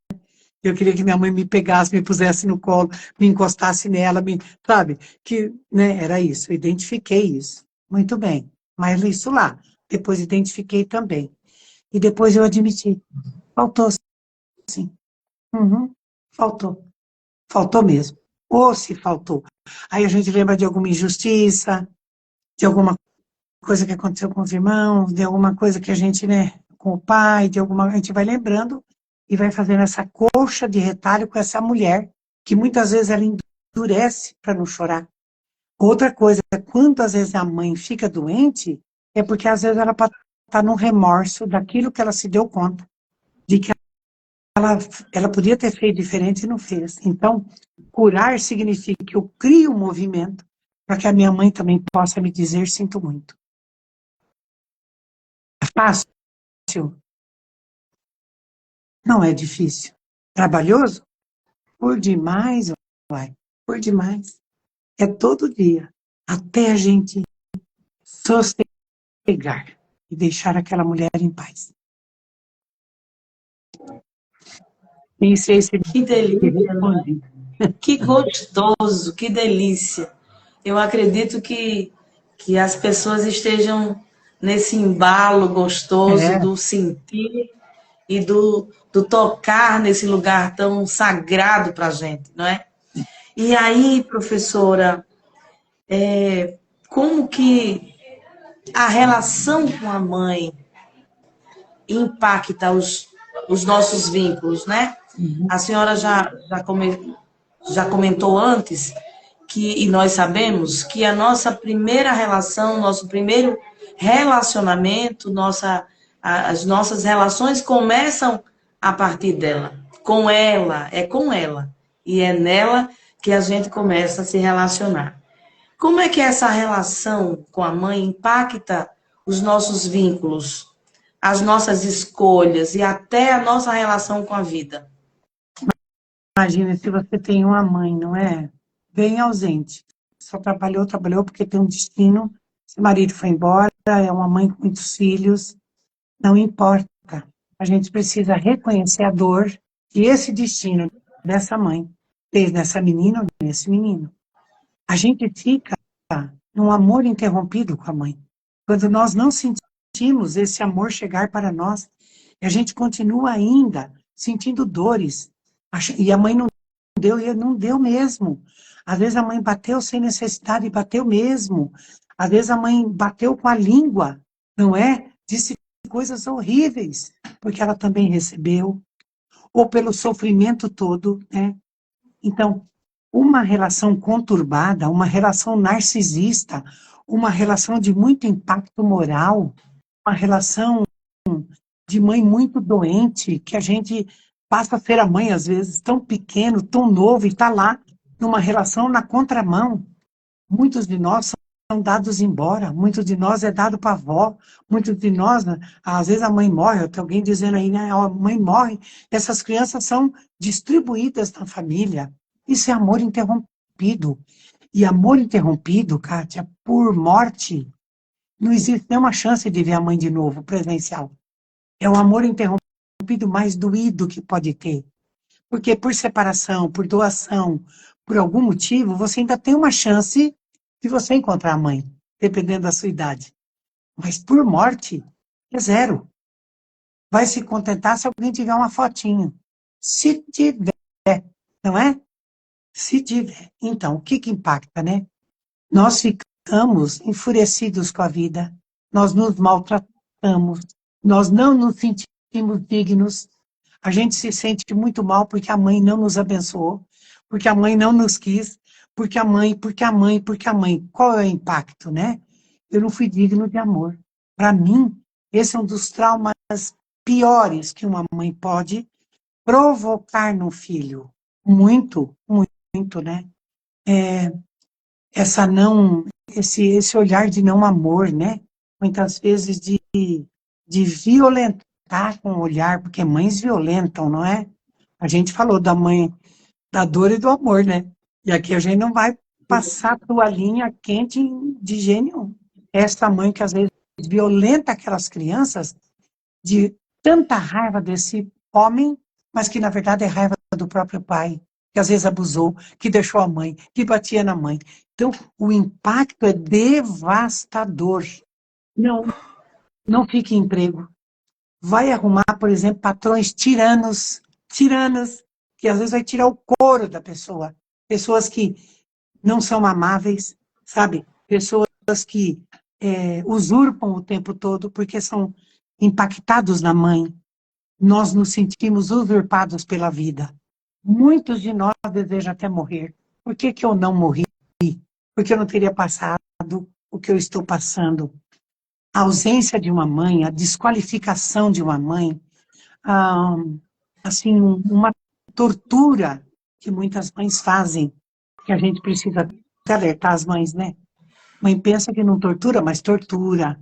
Eu queria que minha mãe me pegasse, me pusesse no colo, me encostasse nela, sabe? Que, né, era isso, eu identifiquei isso. Muito bem, mas isso lá. Depois identifiquei também. E depois eu admiti. Faltou, sim. Uhum, faltou. Faltou mesmo. ou se faltou. Aí a gente lembra de alguma injustiça, de alguma coisa que aconteceu com os irmãos, de alguma coisa que a gente, né, com o pai, a gente vai lembrando e vai fazendo essa colcha de retalho com essa mulher, que muitas vezes ela endurece para não chorar. Outra coisa, quantas vezes a mãe fica doente, é porque às vezes ela está no remorso daquilo que ela se deu conta, de que ela podia ter feito diferente e não fez. Então, curar significa que eu crio um movimento para que a minha mãe também possa me dizer sinto muito. É fácil? Não é difícil. Trabalhoso? Por demais, vai. Por demais. É todo dia. Até a gente sossegar e deixar aquela mulher em paz. Nem sei se Que delícia, não é? respondi. Que gostoso, que delícia. Eu acredito que as pessoas estejam nesse embalo gostoso É, do sentir e do tocar nesse lugar tão sagrado para a gente, não é? E aí, professora, como que a relação com a mãe impacta os nossos vínculos, né? A senhora já comentou antes que, e nós sabemos que a nossa primeira relação, nosso primeiro relacionamento, as nossas relações começam a partir dela, com ela, é com ela. E é nela que a gente começa a se relacionar. Como é que essa relação com a mãe impacta os nossos vínculos, as nossas escolhas e até a nossa relação com a vida? imagina se você tem uma mãe, não é? Bem ausente. Só trabalhou porque tem um destino. Seu marido foi embora, é uma mãe com muitos filhos. Não importa. A gente precisa reconhecer a dor que esse destino dessa mãe fez nessa menina ou nesse menino. A gente fica num amor interrompido com a mãe. Quando nós não sentimos esse amor chegar para nós, a gente continua ainda sentindo dores. E a mãe não deu, e não deu mesmo. Às vezes a mãe bateu sem necessidade, e bateu mesmo. Às vezes a mãe bateu com a língua, não é? Disse coisas horríveis, porque ela também recebeu, ou pelo sofrimento todo, né? Então, uma relação conturbada, uma relação narcisista, uma relação de muito impacto moral, uma relação de mãe muito doente, que a gente passa a ser a mãe, às vezes, tão pequeno, tão novo, e está lá numa relação na contramão. Muitos de nós são dados embora, muitos de nós é dado para a avó, muitos de nós, né, às vezes a mãe morre, tem alguém dizendo aí, né, a mãe morre, essas crianças são distribuídas na família. Isso é amor interrompido. E amor interrompido, Kátia, por morte, não existe nenhuma chance de ver a mãe de novo, presencial. É o amor interrompido mais doído que pode ter. Porque por separação, por doação, por algum motivo, você ainda tem uma chance de você encontrar a mãe, dependendo da sua idade. Mas por morte, é zero. Vai se contentar se alguém tiver uma fotinho. Se tiver, não é? Se tiver. Então, o que que impacta, né? Nós ficamos enfurecidos com a vida, nós nos maltratamos, nós não nos sentimos dignos, a gente se sente muito mal porque a mãe não nos abençoou, porque a mãe não nos quis, porque a mãe, porque a mãe, porque a mãe. Qual é o impacto, né? Eu não fui digno de amor. Para mim, esse é um dos traumas piores que uma mãe pode provocar no filho. Muito, muito, né? Essa não, esse olhar de não amor, né? Muitas vezes de violentar com o olhar, porque mães violentam, não é? A gente falou da mãe, da dor e do amor, né? E aqui a gente não vai passar toalhinha quente de jeito nenhum. Essa mãe que às vezes violenta aquelas crianças de tanta raiva desse homem, mas que na verdade é raiva do próprio pai, que às vezes abusou, que deixou a mãe, que batia na mãe. Então, o impacto é devastador. Não, não fique em emprego. Vai arrumar, por exemplo, patrões tiranos, que às vezes vai tirar o couro da pessoa. pessoas que não são amáveis, sabe? Pessoas que usurpam o tempo todo porque são impactados na mãe. Nós nos sentimos usurpados pela vida. Muitos de nós desejam até morrer. Por que que eu não morri? Porque eu não teria passado o que eu estou passando. A ausência de uma mãe, a desqualificação de uma mãe, ah, assim, uma tortura que muitas mães fazem, que a gente precisa alertar as mães, né? Mãe pensa que não tortura, mas tortura.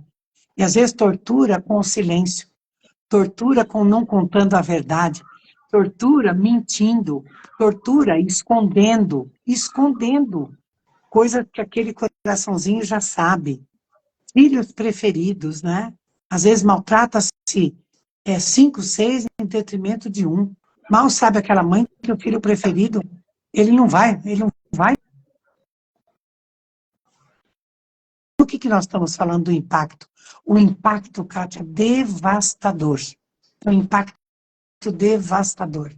E às vezes tortura com o silêncio, tortura com não contando a verdade, tortura mentindo, tortura escondendo coisas que aquele coraçãozinho já sabe. Filhos preferidos, né? Às vezes maltrata-se 5, 6 em detrimento de um. Mal sabe aquela mãe que o filho preferido, ele não vai. O que nós estamos falando do impacto? O impacto, Kátia, devastador. É um impacto devastador.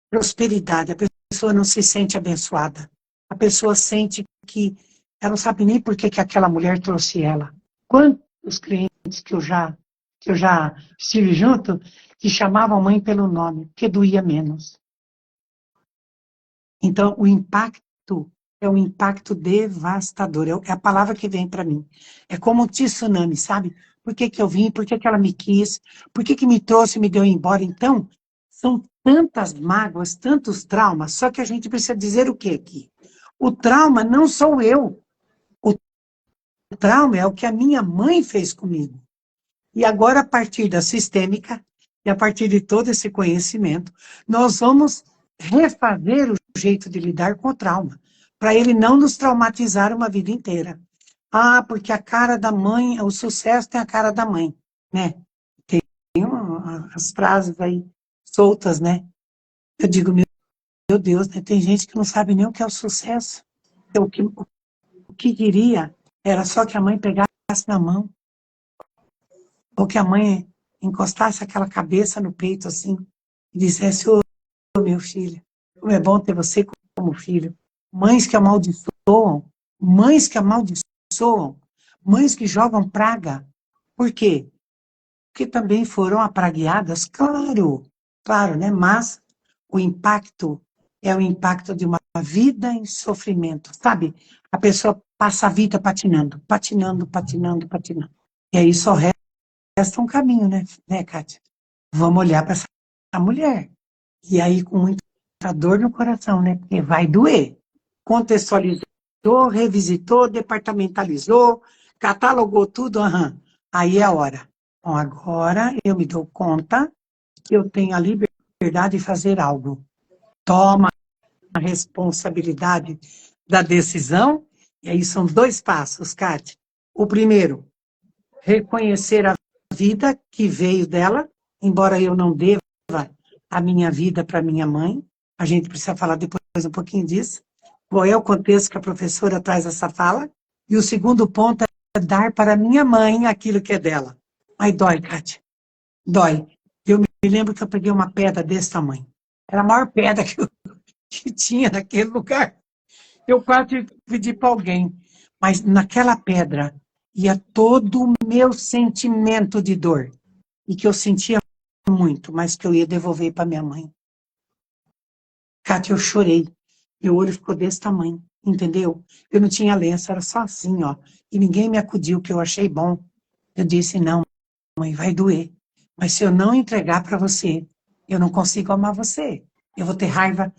Prosperidade, a pessoa não se sente abençoada. A pessoa sente que ela não sabe nem por que aquela mulher trouxe ela. Quantos clientes que eu já estive junto, que chamavam a mãe pelo nome, que doía menos. Então, o impacto é um impacto devastador. É a palavra que vem para mim. É como um tsunami, sabe? Por que que eu vim? Por que que ela me quis? Por que que me trouxe e me deu embora? Então, são tantas mágoas, tantos traumas, só que a gente precisa dizer o que aqui? O trauma não sou eu. O trauma é o que a minha mãe fez comigo. E agora, a partir da sistêmica, e a partir de todo esse conhecimento, nós vamos refazer o jeito de lidar com o trauma, para ele não nos traumatizar uma vida inteira. Ah, porque a cara da mãe, o sucesso tem a cara da mãe, né? Tem as frases aí soltas, né? Eu digo, meu Deus, né? Tem gente que não sabe nem o que é o sucesso. O que queria era só que a mãe pegasse na mão, ou que a mãe encostasse aquela cabeça no peito assim, e dissesse, ô, meu filho, como é bom ter você como filho. Mães que amaldiçoam, mães que amaldiçoam, mães que jogam praga. Por quê? Porque também foram apragueadas, claro, né? Mas o impacto é o impacto de uma vida em sofrimento, sabe? A pessoa passa a vida patinando. E aí só resta um caminho, né, Kátia? Vamos olhar para essa mulher. E aí com muita dor no coração, né? Porque vai doer. Contextualizou, revisitou, departamentalizou, catalogou tudo, aí é a hora. Bom, agora eu me dou conta que eu tenho a liberdade de fazer algo. Toma a responsabilidade da decisão, e aí são 2 passos, Kátia. O primeiro, reconhecer a vida que veio dela, embora eu não deva a minha vida para minha mãe, a gente precisa falar depois um pouquinho disso, qual é o contexto que a professora traz essa fala, e o segundo ponto é dar para minha mãe aquilo que é dela. Aí dói, Kátia, dói. Eu me lembro que eu peguei uma pedra desse tamanho, era a maior pedra que tinha naquele lugar, eu quase pedi para alguém, mas naquela pedra ia todo o meu sentimento de dor, e que eu sentia muito, mas que eu ia devolver para minha mãe. Kátia, eu chorei, meu olho ficou desse tamanho, entendeu? Eu não tinha lenço, era só assim, ó, e ninguém me acudiu, que eu achei bom. Eu disse, não, mãe, vai doer, mas se eu não entregar para você, eu não consigo amar você. Eu vou ter raiva,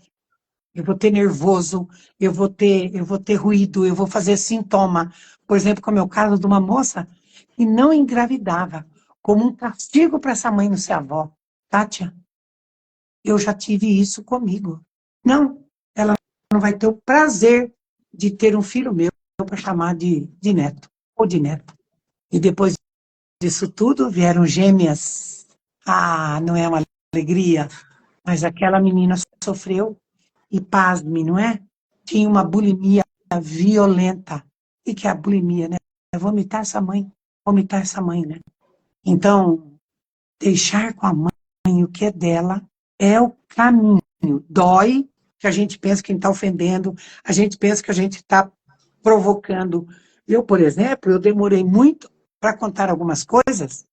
eu vou ter nervoso, eu vou ter ruído, eu vou fazer sintoma. Por exemplo, como é o caso de uma moça que não engravidava, como um castigo para essa mãe não ser avó. Kátia, eu já tive isso comigo. Não, ela não vai ter o prazer de ter um filho meu para chamar de neto, ou de neto. E depois disso tudo, vieram gêmeas. Ah, não é uma alegria, mas aquela menina sofreu, e pasme, não é? Tinha uma bulimia violenta. O que é a bulimia, né? É vomitar essa mãe, né? Então, deixar com a mãe o que é dela é o caminho. Dói, que a gente pensa que a gente está ofendendo, a gente pensa que a gente está provocando. Eu, por exemplo, eu demorei muito para contar algumas coisas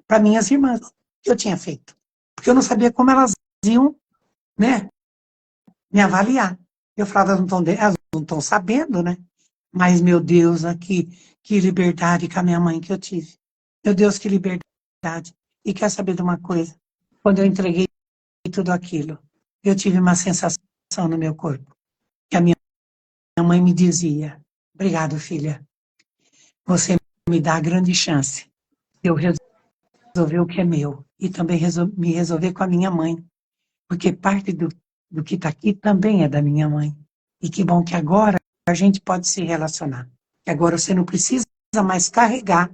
para minhas irmãs que eu tinha feito. Porque eu não sabia como elas iam, né, me avaliar. Eu falava, elas não estão sabendo, né? Mas, meu Deus, aqui, que liberdade com a minha mãe que eu tive. Meu Deus, que liberdade. E quer saber de uma coisa? Quando eu entreguei tudo aquilo, eu tive uma sensação no meu corpo. Que a minha mãe me dizia, obrigado, filha. Você me dá a grande chance de eu resolver o que é meu. E também me resolver com a minha mãe. Porque parte do que está aqui também é da minha mãe. E que bom que agora a gente pode se relacionar. Que agora você não precisa mais carregar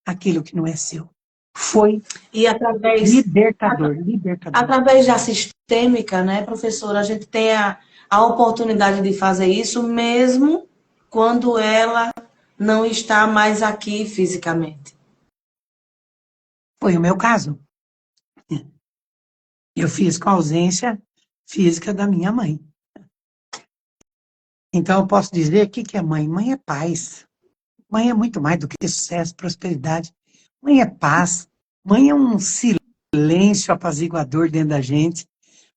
aquilo que não é seu. Foi E através, libertador, libertador. através da sistêmica, né, professora, a gente tem a oportunidade de fazer isso mesmo quando ela não está mais aqui fisicamente. Foi o meu caso. Eu fiz com a ausência física da minha mãe. Então, eu posso dizer o que é mãe? Mãe é paz. Mãe é muito mais do que sucesso, prosperidade. Mãe é paz. Mãe é um silêncio apaziguador dentro da gente.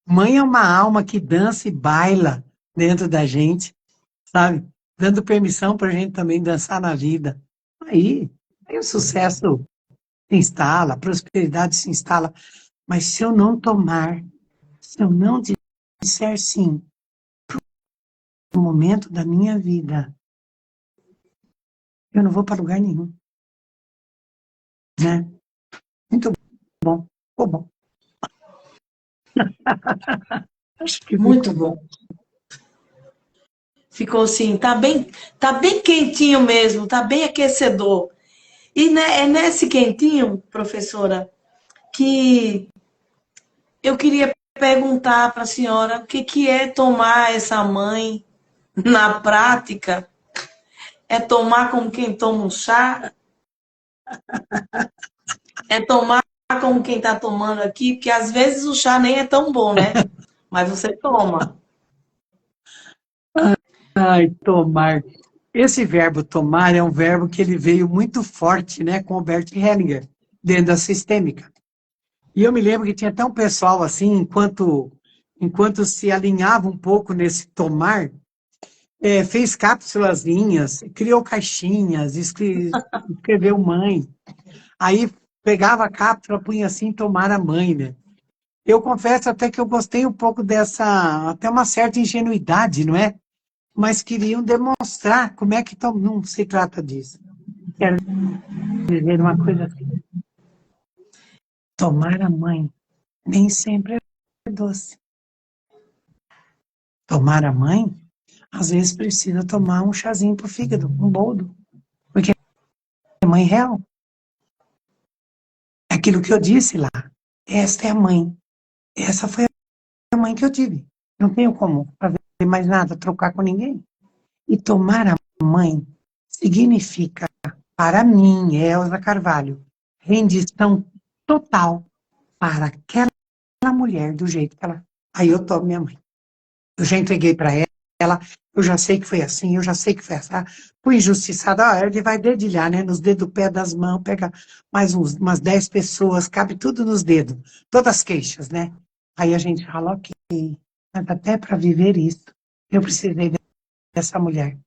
Mãe é uma alma que dança e baila dentro da gente, sabe? Dando permissão para a gente também dançar na vida. Aí o sucesso se instala, a prosperidade se instala. Mas se eu não tomar, se eu não disser sim, no momento da minha vida, eu não vou para lugar nenhum, né? Muito bom, ficou bom. Acho que Muito ficou bom. bom. Ficou assim, tá bem quentinho mesmo, tá bem aquecedor. E é nesse quentinho, professora, que eu queria perguntar para a senhora o que é tomar essa mãe na prática. É tomar como quem toma um chá? É tomar como quem está tomando aqui? Porque às vezes o chá nem é tão bom, né? Mas você toma. Ai, tomar. Esse verbo tomar é um verbo que ele veio muito forte, né, com o Bert Hellinger, dentro da sistêmica. E eu me lembro que tinha até um pessoal assim, enquanto se alinhava um pouco nesse tomar, fez cápsulazinhas, criou caixinhas, escreveu mãe. Aí pegava a cápsula, punha assim, tomar a mãe, né? Eu confesso até que eu gostei um pouco dessa, até uma certa ingenuidade, não é? Mas queriam demonstrar como é que não se trata disso. Quero dizer uma coisa assim, tomar a mãe nem sempre é doce. Tomar a mãe, às vezes precisa tomar um chazinho pro fígado, um boldo, porque é mãe real. É aquilo que eu disse lá, esta é a mãe. Essa foi a mãe que eu tive. Não tenho como fazer mais nada, trocar com ninguém. E tomar a mãe significa, para mim, Elza Carvalho, rendição total para aquela mulher do jeito que ela. Aí eu tomo minha mãe. Eu já entreguei para ela, eu já sei que foi assim, eu já sei que foi assim. Fui injustiçada, ele vai dedilhar, né? Nos dedos do pé das mãos, pega mais umas 10 pessoas, cabe tudo nos dedos, todas as queixas, né? Aí a gente fala, ok, mas até para viver isso, eu precisei dessa mulher.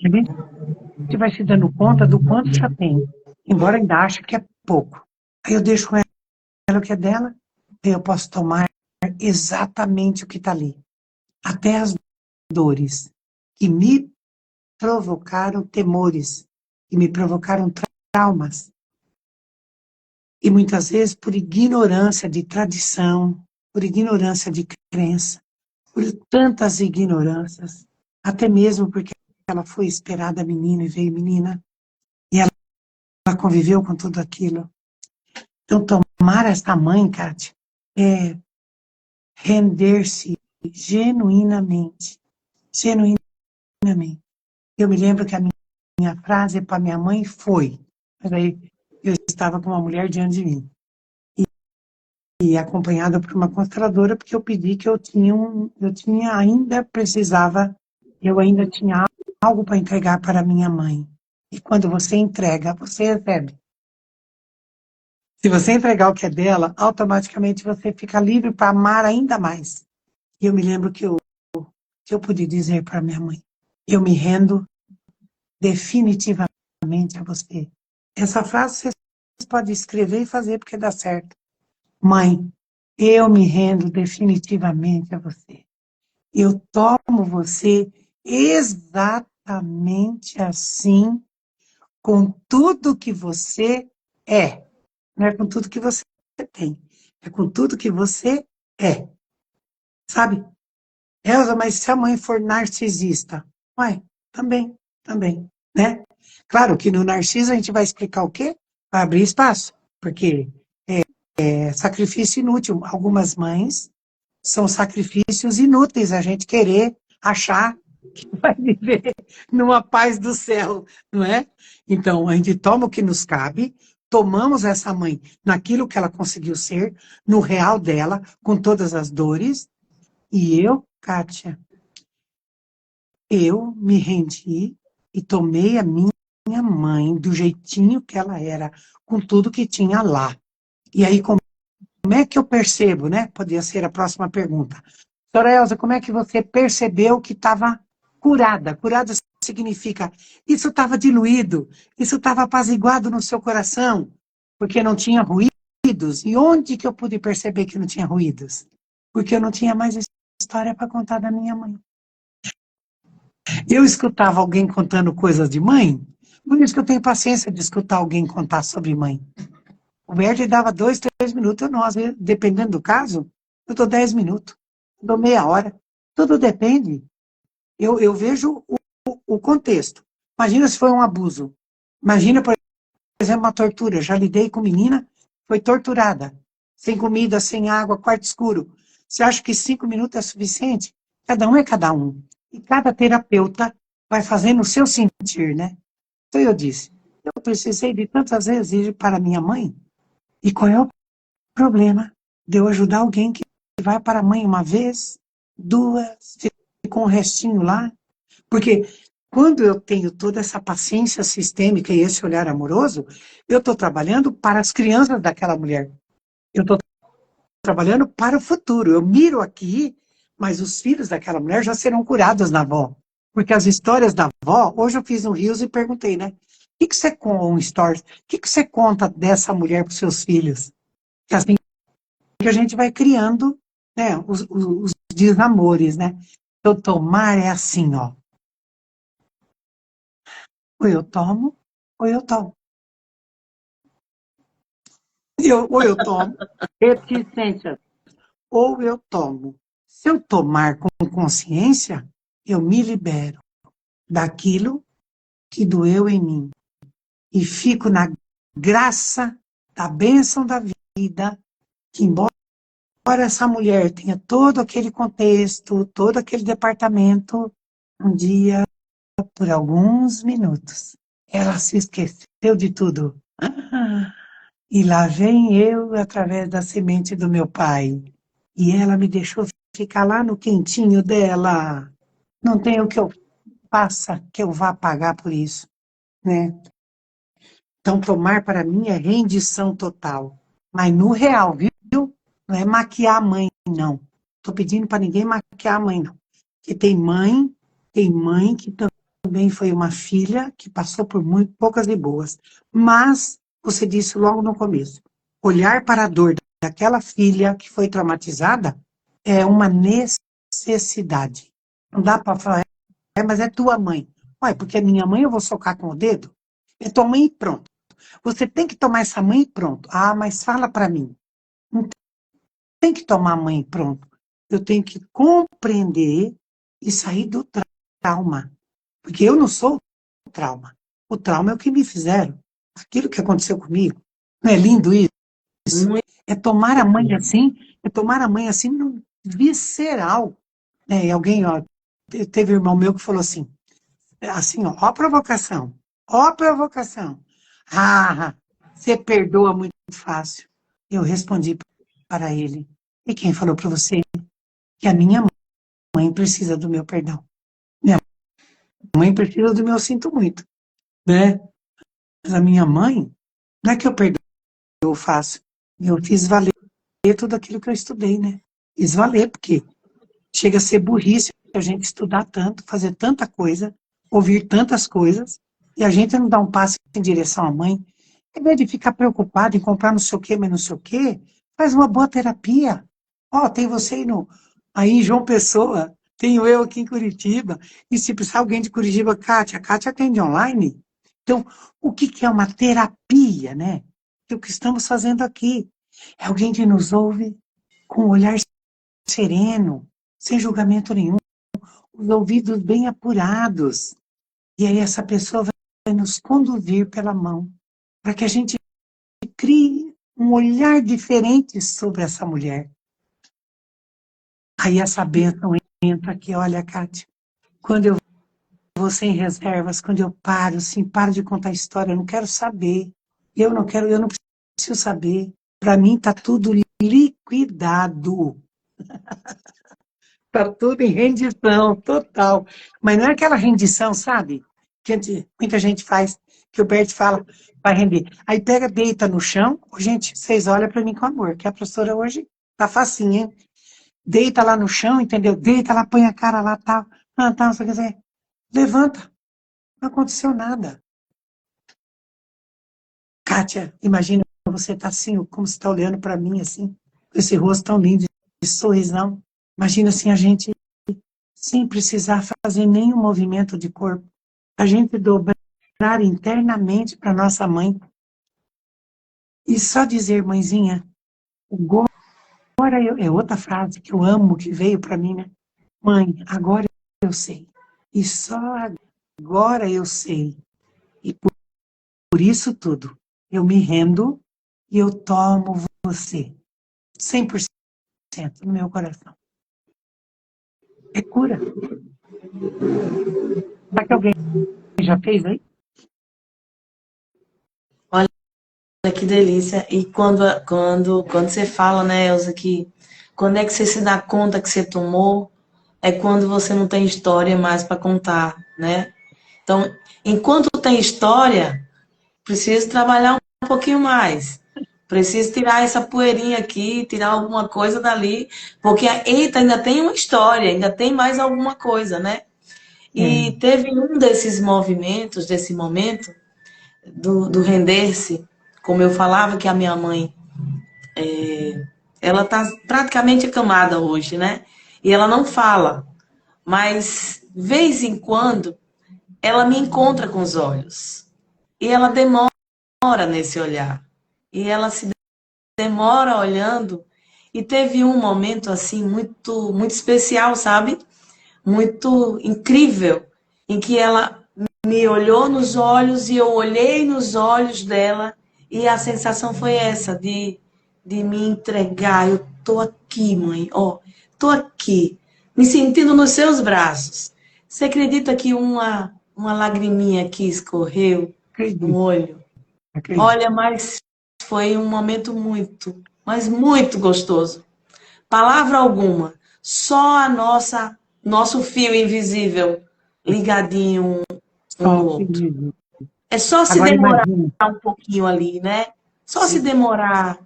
A gente vai se dando conta do quanto já tem, embora ainda ache que é pouco. Aí eu deixo com ela o que é dela, aí eu posso tomar exatamente o que está ali. Até as dores que me provocaram temores, que me provocaram traumas. E muitas vezes por ignorância de tradição, por ignorância de crença, por tantas ignorâncias, até mesmo porque ela foi esperada menina e veio menina, e ela conviveu com tudo aquilo. Então, tomar essa mãe, Kátia, é render-se genuinamente. Genuinamente. Eu me lembro que a minha frase para minha mãe foi, mas aí eu estava com uma mulher diante de mim. acompanhada por uma consteladora, porque eu pedi que eu tinha ainda precisava, eu ainda tinha algo para entregar para minha mãe. E quando você entrega, você recebe. Se você entregar o que é dela, automaticamente você fica livre para amar ainda mais. E eu me lembro que eu pude dizer para minha mãe, eu me rendo definitivamente a você. Essa frase você pode escrever e fazer porque dá certo. Mãe, eu me rendo definitivamente a você. Eu tomo você exatamente assim, com tudo que você é. Não é com tudo que você tem, é com tudo que você é. Sabe? Elza, mas se a mãe for narcisista? Ué, também, né? Claro que no narciso a gente vai explicar o quê? Vai abrir espaço, porque é sacrifício inútil. Algumas mães são sacrifícios inúteis, a gente querer achar que vai viver numa paz do céu, não é? Então, a gente toma o que nos cabe, tomamos essa mãe naquilo que ela conseguiu ser, no real dela, com todas as dores, e eu, Kátia, eu me rendi e tomei a minha mãe do jeitinho que ela era, com tudo que tinha lá. E aí, como é que eu percebo, né? Podia ser a próxima pergunta. Doutora Elza, como é que você percebeu que estava curada? Curada significa, isso estava diluído, isso estava apaziguado no seu coração, porque não tinha ruídos. E onde que eu pude perceber que não tinha ruídos? Porque eu não tinha mais história para contar da minha mãe. Eu escutava alguém contando coisas de mãe, por isso que eu tenho paciência de escutar alguém contar sobre mãe. O Bert dava 2, 3 minutos, eu não, às vezes, dependendo do caso, eu dou 10 minutos, eu dou meia hora. Tudo depende. Eu vejo o contexto. Imagina se foi um abuso. Imagina, por exemplo, uma tortura. Já lidei com menina, foi torturada. Sem comida, sem água, quarto escuro. Você acha que 5 minutos é suficiente? Cada um é cada um. E cada terapeuta vai fazendo o seu sentir, né? Então eu disse, eu precisei de tantas vezes ir para minha mãe. E qual é o problema de eu ajudar alguém que vai para a mãe uma vez, duas, fica com o restinho lá? Porque quando eu tenho toda essa paciência sistêmica e esse olhar amoroso, eu estou trabalhando para as crianças daquela mulher. Eu estou trabalhando para o futuro. Eu miro aqui, mas os filhos daquela mulher já serão curados na avó. Porque as histórias da avó, hoje eu fiz um Reels e perguntei, né? O que você conta, um stories, o que você conta dessa mulher para os seus filhos? Que assim que a gente vai criando, né, os desamores, né? Então, tomar é assim, ó. Ou eu tomo, ou eu tomo. Ou eu tomo, reticência, ou eu tomo. Se eu tomar com consciência, eu me libero daquilo que doeu em mim e fico na graça da bênção da vida, que embora essa mulher tenha todo aquele contexto, todo aquele departamento, um dia, por alguns minutos, ela se esqueceu de tudo. E lá vem eu através da semente do meu pai. E ela me deixou ficar lá no quentinho dela. Não tem o que eu faça que eu vá pagar por isso, né? Então, tomar para mim é rendição total. Mas no real, viu? Não é maquiar a mãe, não. Estou pedindo para ninguém maquiar a mãe, não. Porque tem mãe que também foi uma filha que passou por muito poucas e boas. Mas, você disse logo no começo, olhar para a dor daquela filha que foi traumatizada é uma necessidade. Não dá para falar, mas é tua mãe. Ué, porque é minha mãe eu vou socar com o dedo? É tua mãe e pronto. Você tem que tomar essa mãe e pronto. Ah, mas fala para mim. Não tem que tomar a mãe e pronto. Eu tenho que compreender e sair do trauma. Porque eu não sou o trauma. O trauma é o que me fizeram. Aquilo que aconteceu comigo. Não é lindo isso? É tomar a mãe assim, no visceral. É, e alguém, ó, teve um irmão meu que falou assim, ó a provocação, ó a provocação. Ah, você perdoa muito fácil. Eu respondi para ele. E quem falou para você que a minha mãe precisa do meu perdão? Minha mãe precisa do meu sinto muito, né? Mas a minha mãe, não é que eu perdoo, eu faço. Eu fiz valer tudo aquilo que eu estudei, né? Fiz valer, porque chega a ser burrice a gente estudar tanto, fazer tanta coisa, ouvir tantas coisas, e a gente não dá um passo em direção à mãe. Em vez de ficar preocupado em comprar não sei o quê, mas não sei o quê, faz uma boa terapia. Ó, tem você aí em João Pessoa, tenho eu aqui em Curitiba, e se precisar alguém de Curitiba, Kátia, a Kátia atende online. Então, o que que é uma terapia, né? É o que estamos fazendo aqui. É alguém que nos ouve com um olhar sereno, sem julgamento nenhum, os ouvidos bem apurados. E aí essa pessoa vai nos conduzir pela mão, para que a gente crie um olhar diferente sobre essa mulher. Aí essa bênção entra aqui, olha, Kátia, quando eu vou sem reservas, quando eu paro, assim, paro de contar história, eu não quero saber, eu não preciso saber, para mim está tudo liquidado. Está tudo em rendição total. Mas não é aquela rendição, sabe? Que muita gente faz, que o Bert fala, vai render. Aí pega, deita no chão. Ô, gente, vocês olham para mim com amor, que a professora hoje tá facinho, hein? Deita lá no chão, entendeu? Deita lá, põe a cara lá, tal. Não sei o que dizer. Levanta. Não aconteceu nada. Kátia, imagina você tá assim, como você está olhando para mim, assim, com esse rosto tão lindo, esse sorrisão. Imagina assim, a gente sem precisar fazer nenhum movimento de corpo. A gente dobrar internamente para nossa mãe. E só dizer, mãezinha, agora é outra frase que eu amo, que veio para mim, né? Mãe, agora eu sei. E só agora eu sei. E por isso tudo, eu me rendo e eu tomo você. 100% no meu coração. É cura. Será que alguém já fez aí? Olha que delícia. E quando você fala, né, Elza, que quando é que você se dá conta que você tomou, é quando você não tem história mais para contar, né? Então, enquanto tem história, preciso trabalhar um pouquinho mais. Preciso tirar essa poeirinha aqui, tirar alguma coisa dali, porque eita, ainda tem uma história, ainda tem mais alguma coisa, né? E teve um desses movimentos, desse momento, do render-se, como eu falava que a minha mãe, ela está praticamente acamada hoje, né? E ela não fala, mas, vez em quando, ela me encontra com os olhos. E ela demora nesse olhar. E ela se demora olhando. E teve um momento, assim, muito, muito especial, sabe? Muito incrível, em que ela me olhou nos olhos e eu olhei nos olhos dela. E a sensação foi essa, de me entregar. Eu tô aqui, mãe, ó, tô aqui, me sentindo nos seus braços. Você acredita que uma lagriminha aqui escorreu no Acredito, olho? acredito. Olha, mas foi um momento muito, mas muito gostoso. Palavra alguma, só a nosso fio invisível ligadinho um Só no outro. acredito. É só se Agora demorar imagina. um pouquinho ali, né? Só se demorar,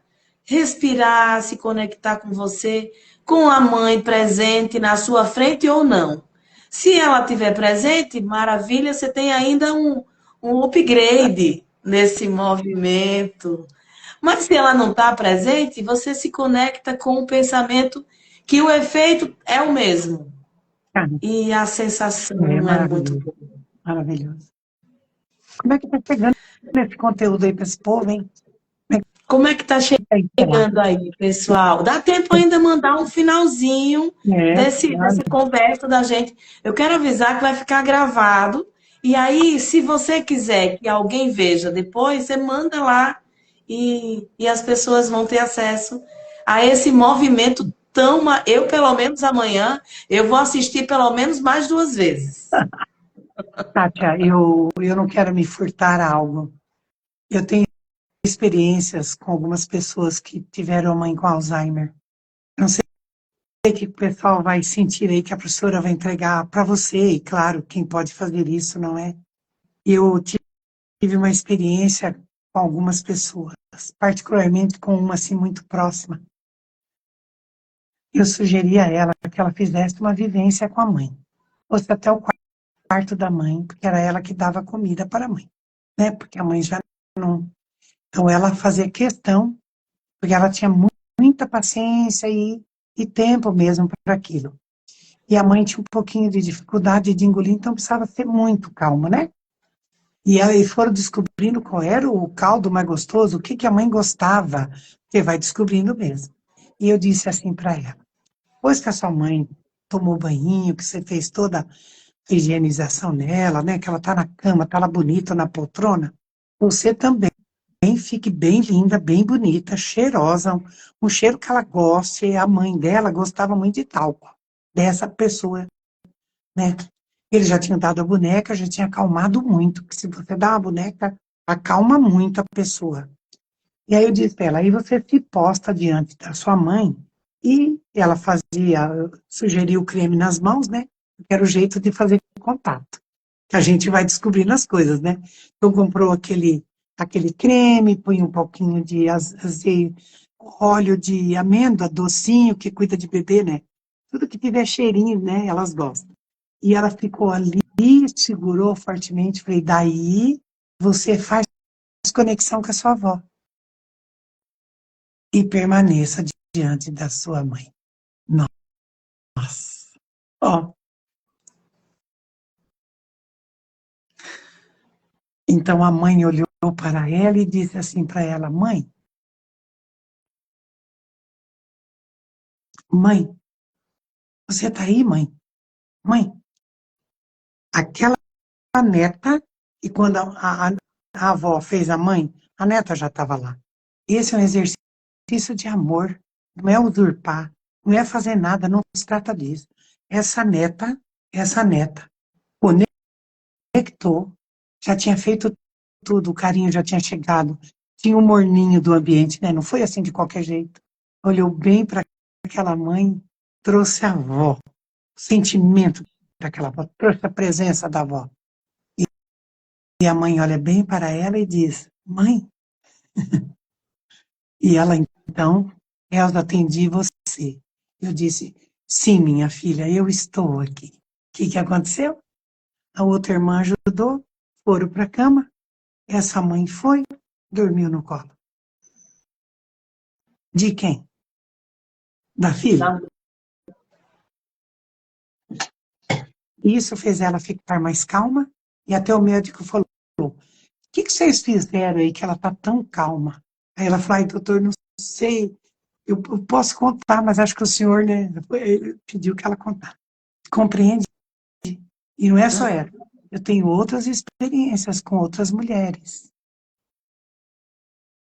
respirar, se conectar com você, com a mãe presente na sua frente ou não. Se ela estiver presente, maravilha, você tem ainda um upgrade nesse movimento. Mas se ela não está presente, você se conecta com o pensamento que o efeito é o mesmo. Cara, E a é sensação é muito maravilhoso, boa. maravilhoso. Como é que tá chegando esse conteúdo aí para esse povo, hein? Como é Como é que está que tá isso lá? chegando aí, pessoal? Dá tempo ainda mandar um finalzinho Claro. dessa conversa da gente. Eu quero avisar que vai ficar gravado. E aí, se você quiser que alguém veja depois, você manda lá e as pessoas vão ter acesso a esse movimento tão. Eu, pelo menos amanhã, eu vou assistir pelo menos mais 2 vezes. Kátia, eu não quero me furtar a algo. Eu tenho experiências com algumas pessoas que tiveram a mãe com Alzheimer. Não sei o que o pessoal vai sentir aí, que a professora vai entregar para você, e claro, quem pode fazer isso, não é? Eu tive uma experiência com algumas pessoas, particularmente com uma assim muito próxima. Eu sugeri a ela que ela fizesse uma vivência com a mãe, fosse até o quarto da mãe, porque era ela que dava comida para a mãe, né? Porque a mãe já não. Então ela fazia questão, porque ela tinha muita paciência e tempo mesmo para aquilo. E a mãe tinha um pouquinho de dificuldade de engolir, então precisava ser muito calma, né? E aí foram descobrindo qual era o caldo mais gostoso, o que que a mãe gostava. Você vai descobrindo mesmo. E eu disse assim para ela: depois que a sua mãe tomou banho, que você fez toda a higienização nela, né? Que ela tá na cama, tá lá bonita na poltrona, você também fique bem linda, bem bonita, cheirosa, um cheiro que ela goste. A mãe dela gostava muito de talco, dessa pessoa, né? Ele já tinha dado a boneca, já tinha acalmado muito, porque se você dá uma boneca, acalma muito a pessoa. E aí eu disse para ela, aí você se posta diante da sua mãe, e ela sugeria o creme nas mãos, né? Que era o jeito de fazer contato. Que a gente vai descobrindo as coisas, né? Então comprou aquele creme, põe um pouquinho de azeite, óleo de amêndoa, docinho, que cuida de bebê, né? Tudo que tiver cheirinho, né? Elas gostam. E ela ficou ali, segurou fortemente, falei, daí você faz conexão com a sua avó. E permaneça diante da sua mãe. Nossa. Ó. Então a mãe olhou para ela e disse assim para ela, mãe, você tá aí, mãe? Mãe, aquela neta, e quando a avó fez a mãe, a neta já estava lá. Esse é um exercício de amor, não é usurpar, não é fazer nada, não se trata disso. Essa neta conectou, já tinha feito tudo, o carinho já tinha chegado, tinha o morninho do ambiente, né? Não foi assim de qualquer jeito. Olhou bem para aquela mãe, trouxe a avó, o sentimento daquela avó, trouxe a presença da avó. E a mãe olha bem para ela e diz, mãe. E ela, então, Elza, atendi você. Eu disse, sim, minha filha, eu estou aqui. O que aconteceu? A outra irmã ajudou, foram para a cama, essa mãe foi, dormiu no colo. De quem? Da filha? Isso fez ela ficar mais calma, e até o médico falou, o que vocês fizeram aí que ela está tão calma? Aí ela falou, ai, doutor, não sei, eu posso contar, mas acho que o senhor, né, ele pediu que ela contasse. Compreende? E não é só ela. Eu tenho outras experiências com outras mulheres.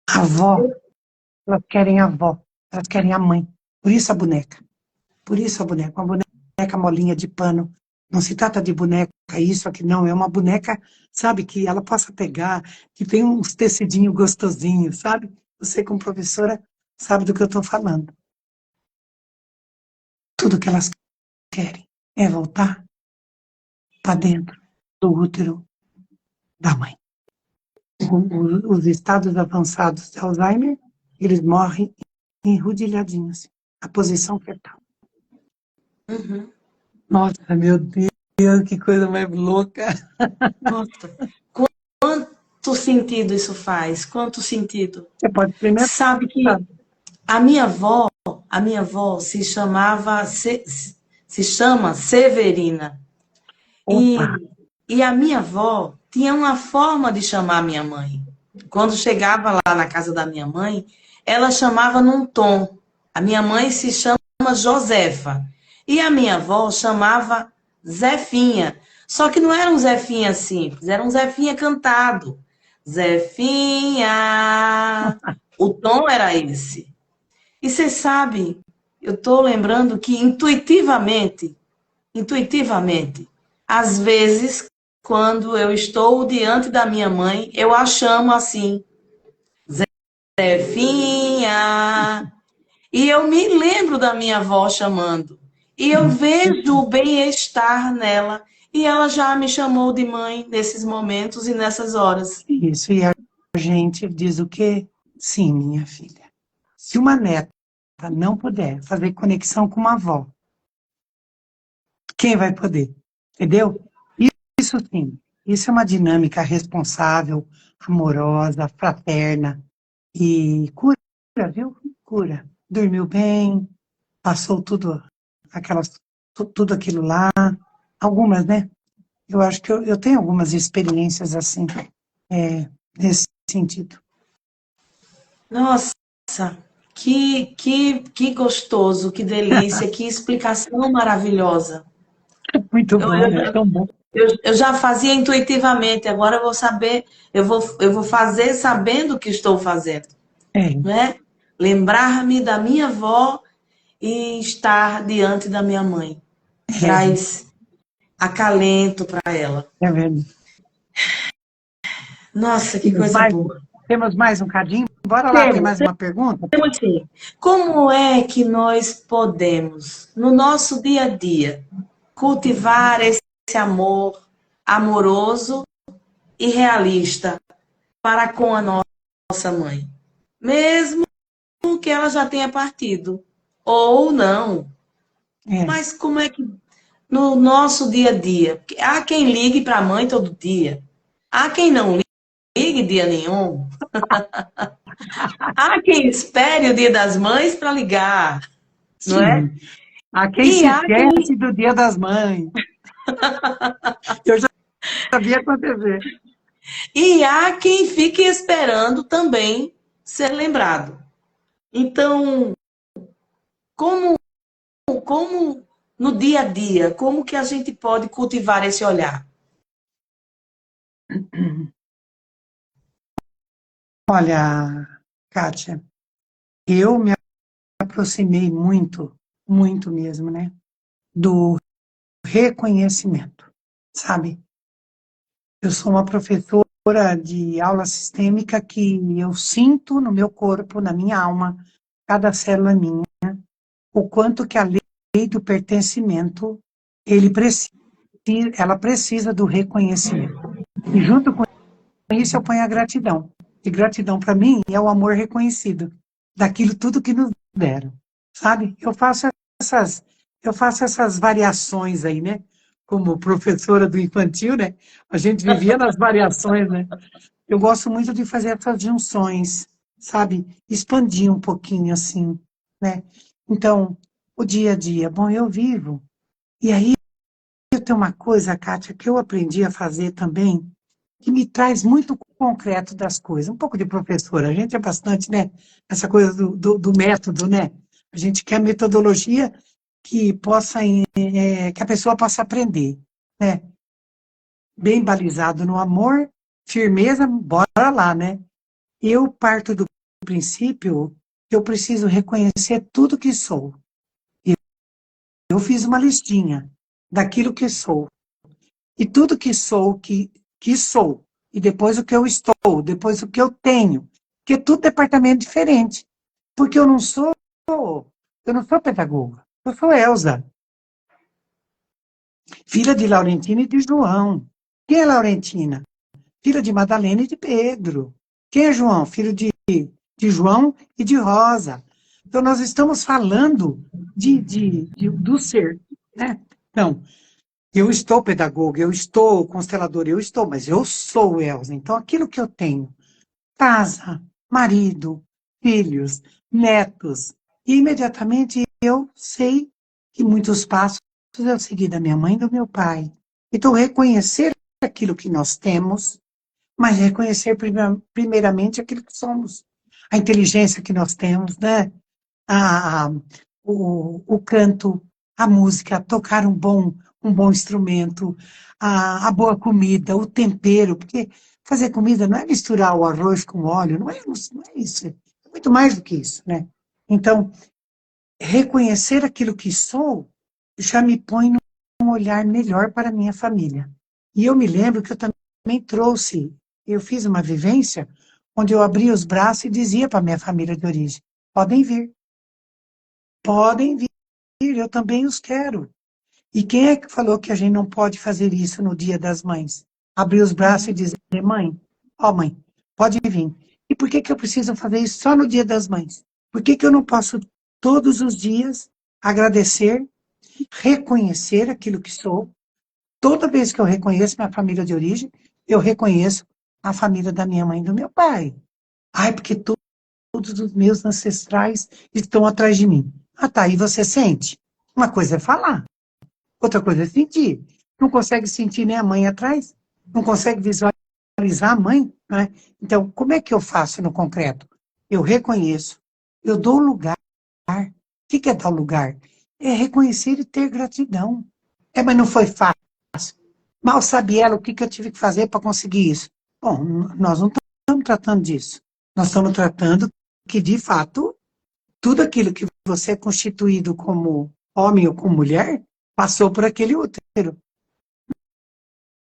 A avó, elas querem a avó, elas querem a mãe. Por isso a boneca. Por isso a boneca. Uma boneca molinha de pano. Não se trata de boneca isso aqui, não. É uma boneca, sabe, que ela possa pegar, que tem uns tecidinhos gostosinhos, sabe? Você, como professora, sabe do que eu estou falando. Tudo que elas querem é voltar para dentro do útero da mãe. Os estados avançados de Alzheimer, eles morrem enrodilhadinhos, a posição fetal. Uhum. Nossa, meu Deus, que coisa mais louca. Nossa, quanto sentido isso faz? Quanto sentido? Você pode experimentar. Sabe que a minha avó se chama Severina. Opa, E a minha avó tinha uma forma de chamar minha mãe. Quando chegava lá na casa da minha mãe, ela chamava num tom. A minha mãe se chama Josefa. E a minha avó chamava Zefinha. Só que não era um Zefinha simples, era um Zefinha cantado. Zefinha. O tom era esse. E você sabe, eu estou lembrando que intuitivamente, às vezes, quando eu estou diante da minha mãe, eu a chamo assim, Zefinha. E eu me lembro da minha avó chamando. E eu vejo o bem-estar nela. E ela já me chamou de mãe nesses momentos e nessas horas. Isso, e a gente diz o quê? Sim, minha filha. Se uma neta não puder fazer conexão com uma avó, quem vai poder? Entendeu? Isso sim, isso é uma dinâmica responsável, amorosa, fraterna e cura, viu? Cura. Dormiu bem, passou tudo aquilo lá. Algumas, né? Eu acho que eu tenho algumas experiências assim, nesse sentido. Nossa, que gostoso, que delícia, que explicação maravilhosa. Muito Eu, bom, né? eu, Tão bom. eu já fazia intuitivamente, agora eu vou saber, eu vou fazer sabendo o que estou fazendo, É, né? Lembrar-me da minha avó e estar diante da minha mãe. é, Traz acalento para ela. é verdade. Nossa, que Temos coisa mais, boa. temos mais um cadinho? Bora lá, tem Temos, mais uma pergunta? temos sim. Como é que nós podemos, no nosso dia a dia, cultivar esse amor amoroso e realista para com a nossa mãe? Mesmo que ela já tenha partido, ou não. É, Mas como é que no nosso dia a dia? Porque há quem ligue para a mãe todo dia, há quem não ligue dia nenhum, há quem espere o dia das mães para ligar, não é? sim. Há quem E se há quem, esquece do Dia das Mães. Eu já sabia acontecer. e há quem fique esperando também ser lembrado. Então, como, como no dia a dia, como que a gente pode cultivar esse olhar? Olha, Kátia, eu me aproximei muito, muito mesmo, né, do reconhecimento, sabe? Eu sou uma professora de aula sistêmica que eu sinto no meu corpo, na minha alma, cada célula minha, o quanto que a lei do pertencimento, ele precisa, ela precisa do reconhecimento. E junto com isso eu ponho a gratidão. E gratidão para mim é o amor reconhecido daquilo tudo que nos deram, sabe? Essas, eu faço essas variações aí, né? Como professora do infantil, né? A gente vivia nas variações, né? Eu gosto muito de fazer essas junções, sabe? Expandir um pouquinho assim, né? Então, o dia a dia, bom, eu vivo. E aí eu tenho uma coisa, Kátia, que eu aprendi a fazer também, que me traz muito concreto das coisas. Um pouco de professora, a gente é bastante, né? Essa coisa do método, né? A gente quer metodologia que possa, que a pessoa possa aprender, né? Bem balizado no amor, firmeza, bora lá, né? Eu parto do princípio que eu preciso reconhecer tudo que sou. Eu fiz uma listinha daquilo que sou. E tudo que sou, que sou. E depois o que eu estou, depois o que eu tenho. Porque tudo é departamento diferente. Porque eu não sou pedagoga. Eu sou Elza, filha de Laurentina e de João. Quem é Laurentina? Filha de Madalena e de Pedro. Quem é João? Filho de João e de Rosa. Então, nós estamos falando do ser, né? Então, eu estou pedagoga, eu estou consteladora, eu estou, mas eu sou Elza. Então, aquilo que eu tenho, casa, marido, filhos, netos, e imediatamente eu sei que muitos passos eu segui da minha mãe e do meu pai. Então, reconhecer aquilo que nós temos, mas reconhecer primeiramente aquilo que somos. A inteligência que nós temos, né? A, a- o canto, a música, tocar um bom instrumento, a boa comida, o tempero, porque fazer comida não é misturar o arroz com óleo, não é isso. É muito mais do que isso, né? Então, reconhecer aquilo que sou já me põe num olhar melhor para a minha família. E eu me lembro que eu também trouxe, eu fiz uma vivência onde eu abria os braços e dizia para minha família de origem, podem vir, eu também os quero. E quem é que falou que a gente não pode fazer isso no Dia das Mães? Abrir os braços e dizer, mãe, ó mãe, pode vir. E por que que eu preciso fazer isso só no Dia das Mães? Por que que eu não posso todos os dias agradecer, reconhecer aquilo que sou? Toda vez que eu reconheço minha família de origem, eu reconheço a família da minha mãe e do meu pai. Ai, porque todos os meus ancestrais estão atrás de mim. Ah, tá, e você sente? Uma coisa é falar, outra coisa é sentir. Não consegue sentir nem a mãe atrás? Não consegue visualizar a mãe? Né? Então, como é que eu faço no concreto? Eu reconheço, eu dou lugar. O que é dar lugar? É reconhecer e ter gratidão. É, mas não foi fácil. Mal sabe ela o que eu tive que fazer para conseguir isso. Bom, nós não estamos tratando disso. Nós estamos tratando que, de fato, tudo aquilo que você é constituído como homem ou como mulher, passou por aquele útero.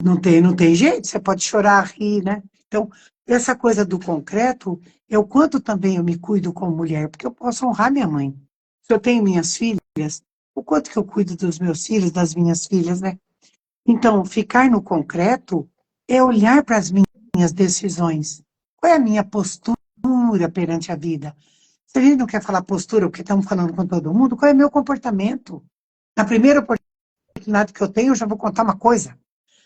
Não tem jeito, você pode chorar, rir, né? Então, essa coisa do concreto é o quanto também eu me cuido como mulher, porque eu posso honrar minha mãe. Se eu tenho minhas filhas, o quanto que eu cuido dos meus filhos, das minhas filhas, né? Então, ficar no concreto é olhar para as minhas decisões. Qual é a minha postura perante a vida? Se a gente não quer falar postura, porque estamos falando com todo mundo, qual é o meu comportamento? Na primeira oportunidade que eu tenho, eu já vou contar uma coisa.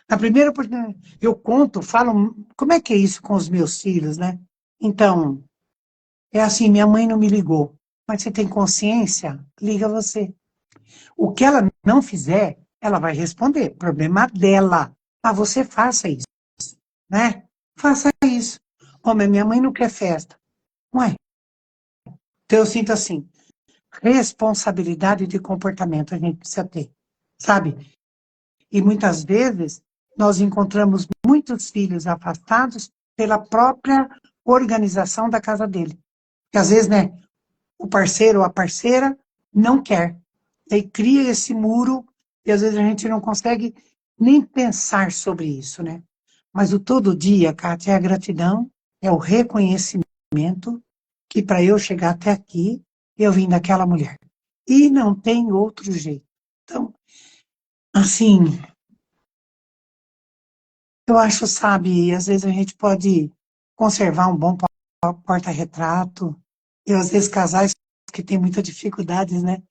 Na primeira oportunidade, eu conto, falo, como é que é isso com os meus filhos, né? Então, é assim, minha mãe não me ligou, mas você tem consciência? Liga você. O que ela não fizer, ela vai responder, problema dela. Ah, você faça isso, né? Faça isso. Oh, mas minha mãe não quer festa. Ué, então eu sinto assim, responsabilidade de comportamento a gente precisa ter, sabe? E muitas vezes nós encontramos muitos filhos afastados pela própria organização da casa dele. Porque às vezes, né, o parceiro ou a parceira não quer. E aí cria esse muro e às vezes a gente não consegue nem pensar sobre isso, né? Mas o todo dia, Kátia, é a gratidão, é o reconhecimento que para eu chegar até aqui, eu vim daquela mulher. E não tem outro jeito. Então, assim, eu acho, sabe, às vezes a gente pode conservar um bom porta-retrato. E às vezes casais que têm muita dificuldades, né?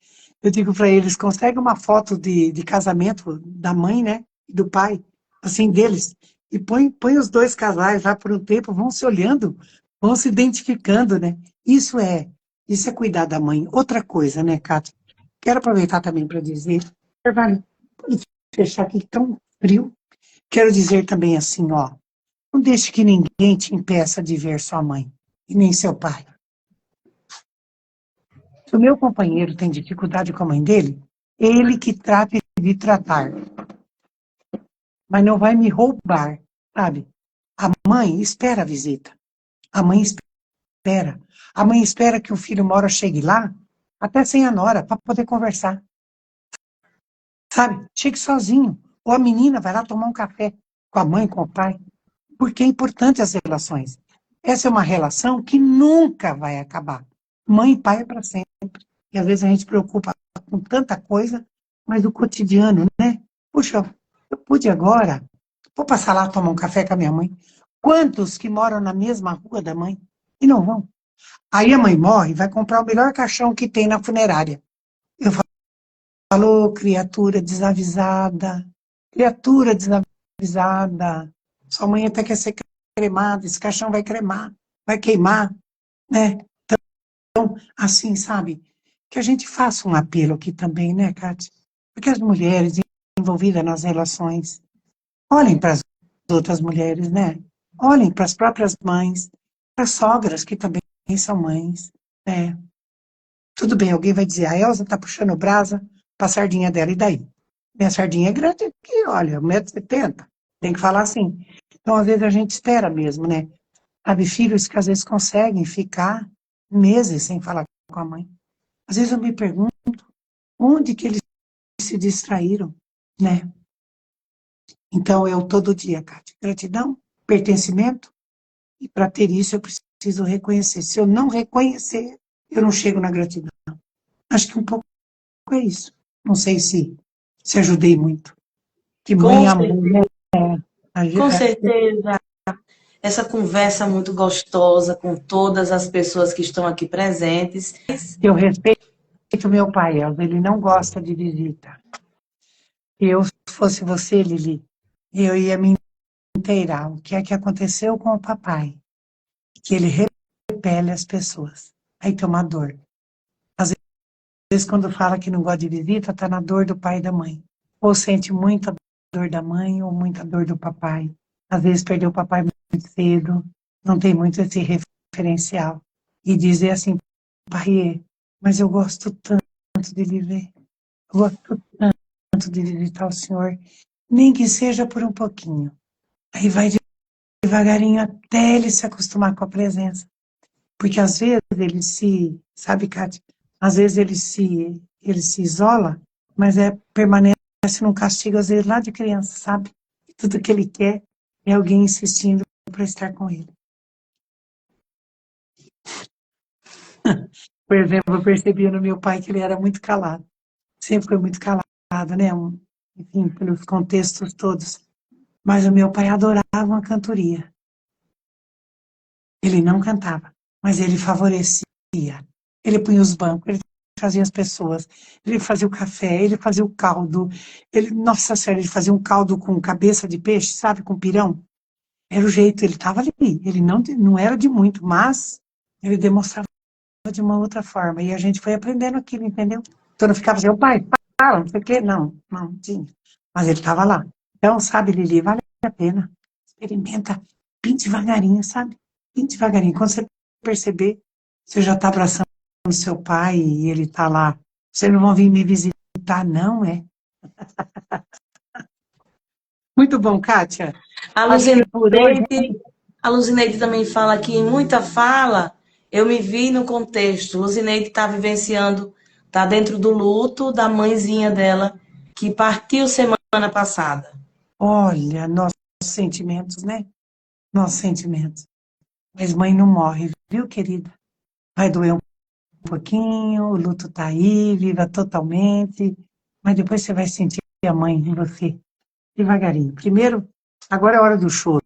Eu digo para eles, consegue uma foto de casamento da mãe, né? E do pai, assim, deles. E põe os dois casais lá por um tempo, vão se olhando, vão se identificando, né? Isso é cuidar da mãe. Outra coisa, né, Cátia? Quero aproveitar também para dizer, vale, pode fechar aqui tão frio. Quero dizer também assim, ó, não deixe que ninguém te impeça de ver sua mãe e nem seu pai. Se o meu companheiro tem dificuldade com a mãe dele, ele que trata de tratar, mas não vai me roubar, sabe? A mãe espera a visita. A mãe espera. A mãe espera que o filho mora chegue lá, até sem a nora, para poder conversar. Sabe? Chegue sozinho. Ou a menina vai lá tomar um café com a mãe, com o pai. Porque é importante as relações. Essa é uma relação que nunca vai acabar. Mãe e pai é para sempre. E às vezes a gente se preocupa com tanta coisa, mas o cotidiano, né? Puxa, eu pude agora, vou passar lá tomar um café com a minha mãe. Quantos que moram na mesma rua da mãe e não vão? Aí a mãe morre e vai comprar o melhor caixão que tem na funerária. Eu falo, "Ô, criatura desavisada, sua mãe até quer ser cremada, esse caixão vai cremar, vai queimar, né? Assim, sabe? Que a gente faça um apelo aqui também, né, Cátia? Porque as mulheres envolvidas nas relações, olhem para as outras mulheres, né? Olhem para as próprias mães, para as sogras, que também são mães, né? Tudo bem, alguém vai dizer, a Elza está puxando brasa para a sardinha dela, e daí? Minha sardinha é grande aqui, olha, 1,70 m. Tem que falar assim. Então, às vezes, a gente espera mesmo, né? Sabe, filhos que às vezes conseguem ficar meses sem falar com a mãe. Às vezes eu me pergunto onde que eles se distraíram, né? Então, eu todo dia, Cátia, gratidão, pertencimento E para ter isso, eu preciso reconhecer. Se eu não reconhecer, eu não chego na gratidão. Acho que um pouco é isso. Não sei se ajudei muito. Que mãe Com é mãe, né? certeza, com A- certeza. Essa conversa muito gostosa com todas as pessoas que estão aqui presentes. Eu respeito meu pai, Elza, ele não gosta de visita. Eu, se fosse você, Lili, eu ia me inteirar. O que é que aconteceu com o papai? Que ele repele as pessoas. Aí tem uma dor. Às vezes, quando fala que não gosta de visita, está na dor do pai e da mãe. Ou sente muita dor da mãe ou muita dor do papai. Às vezes perdeu o papai muito cedo, não tem muito esse referencial. E dizer assim, pai, mas eu gosto tanto de lhe ver. Eu gosto tanto de visitar o senhor, nem que seja por um pouquinho. Aí vai devagarinho até ele se acostumar com a presença. Porque às vezes ele sabe, Kátia, às vezes ele se isola, mas permanece num castigo, às vezes lá de criança, sabe? E tudo que ele quer é alguém insistindo para estar com ele. Por exemplo, eu percebia no meu pai que ele era muito calado. Sempre foi muito calado, né? Enfim, pelos contextos todos. Mas o meu pai adorava uma cantoria. Ele não cantava, mas ele favorecia. Ele punha os bancos, ele fazia as pessoas, ele fazia o café, ele fazia o caldo. Nossa Senhora, ele fazia um caldo com cabeça de peixe, sabe, com pirão. Era o jeito, ele estava ali. Ele não era de muito, mas ele demonstrava de uma outra forma. E a gente foi aprendendo aquilo, entendeu? Então não ficava assim, o pai, fala, não sei o quê. Não tinha. Mas ele estava lá. Então, sabe, Lili, vale a pena. Experimenta bem devagarinho, sabe? Bem devagarinho. Quando você perceber, você já está abraçando o seu pai e ele está lá. Vocês não vão vir me visitar, não, é? Muito bom, Kátia. A Acho que por hoje. Luzineide, a Luzineide também fala que em muita fala, eu me vi no contexto. Luzineide está vivenciando, está dentro do luto da mãezinha dela, que partiu semana passada. Olha, nossos sentimentos, né? Nossos sentimentos. Mas mãe não morre, viu, querida? Vai doer um pouquinho, o luto tá aí, viva totalmente, mas depois você vai sentir a mãe em você, devagarinho. Primeiro, agora é a hora do choro.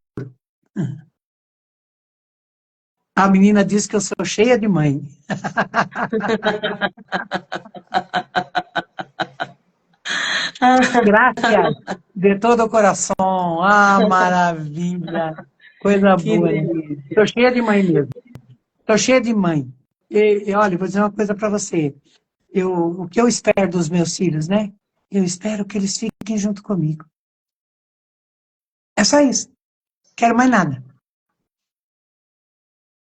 A menina diz que eu sou cheia de mãe. Graças, de todo o coração. Ah, maravilha. Coisa Que boa, né? delícia. Estou cheia de mãe mesmo. Estou cheia de mãe. Olha, vou dizer uma coisa para você. O que eu espero dos meus filhos, né? Eu espero que eles fiquem junto comigo. É só isso. Quero mais nada.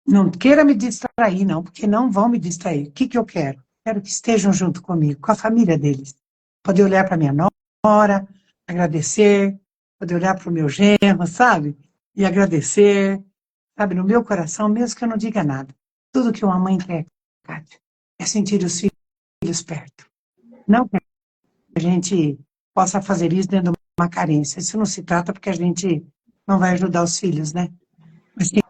Não queira me distrair, não, porque não vão me distrair. O que que eu quero? Quero que estejam junto comigo, com a família deles. Poder olhar para minha nora, agradecer, poder olhar para o meu genro, sabe? E agradecer, sabe, no meu coração, mesmo que eu não diga nada. Tudo que uma mãe quer, Kátia, é sentir os filhos perto. Não que a gente possa fazer isso dentro de uma carência. Isso não se trata porque a gente não vai ajudar os filhos, né? Mas quem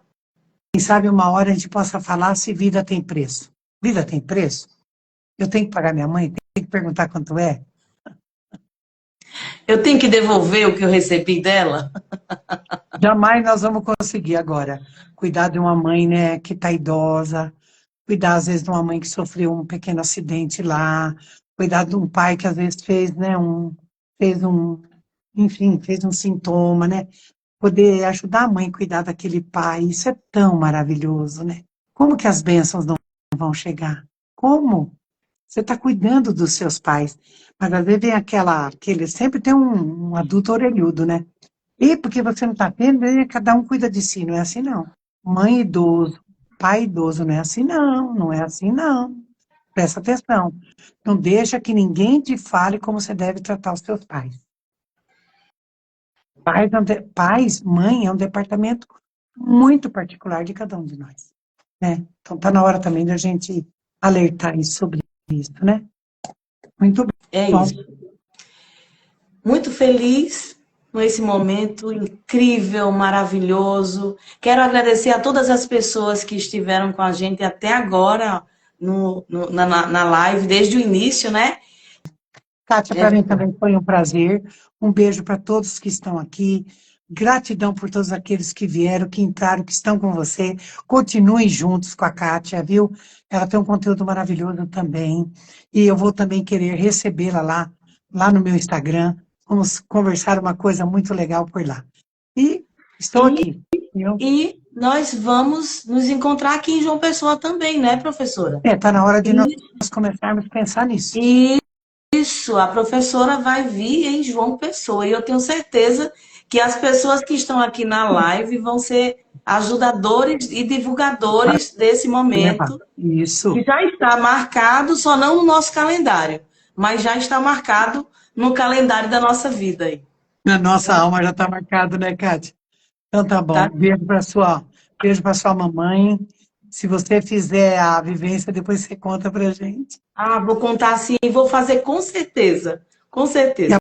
sabe uma hora a gente possa falar se vida tem preço. Vida tem preço? Eu tenho que pagar minha mãe? Tenho que perguntar quanto é? Eu tenho que devolver o que eu recebi dela? Jamais nós vamos conseguir agora. Cuidar de uma mãe, né, que está idosa, cuidar às vezes de uma mãe que sofreu um pequeno acidente lá, cuidar de um pai que às vezes fez, né, enfim, fez um sintoma, né? Poder ajudar a mãe a cuidar daquele pai, isso é tão maravilhoso, né? Como que as bênçãos não vão chegar? Como? Você está cuidando dos seus pais. Mas às vezes vem aquele, sempre tem um adulto orelhudo, né? E porque você não está vendo, cada um cuida de si, não é assim não. Mãe idoso, pai idoso, não é assim não, não é assim não. Presta atenção. Não deixa que ninguém te fale como você deve tratar os seus pais. Pais, mãe, é um departamento muito particular de cada um de nós, né? Então tá na hora também da gente alertar sobre isso, né? Muito É bom. isso. Muito feliz, nesse momento incrível, maravilhoso. Quero agradecer a todas as pessoas que estiveram com a gente até agora na live, desde o início, né? Kátia, para mim também foi um prazer. Um beijo para todos que estão aqui. Gratidão por todos aqueles que vieram, que entraram, que estão com você. Continuem juntos com a Kátia, viu? Ela tem um conteúdo maravilhoso também. E eu vou também querer recebê-la lá no meu Instagram. Vamos conversar uma coisa muito legal por lá. E estou aqui. Viu? E nós vamos nos encontrar aqui em João Pessoa também, né, professora? Está na hora de nós começarmos a pensar nisso. Isso, a professora vai vir em João Pessoa. E eu tenho certeza que as pessoas que estão aqui na live vão ser ajudadores e divulgadores desse momento. Isso. Que já está marcado, só não no nosso calendário, mas já está marcado no calendário da nossa vida aí. Na nossa alma já está marcado, né, Kátia? Então tá bom. Tá? Beijo para sua mamãe. Se você fizer a vivência, depois você conta pra gente. Vou contar sim e vou fazer com certeza. Com certeza.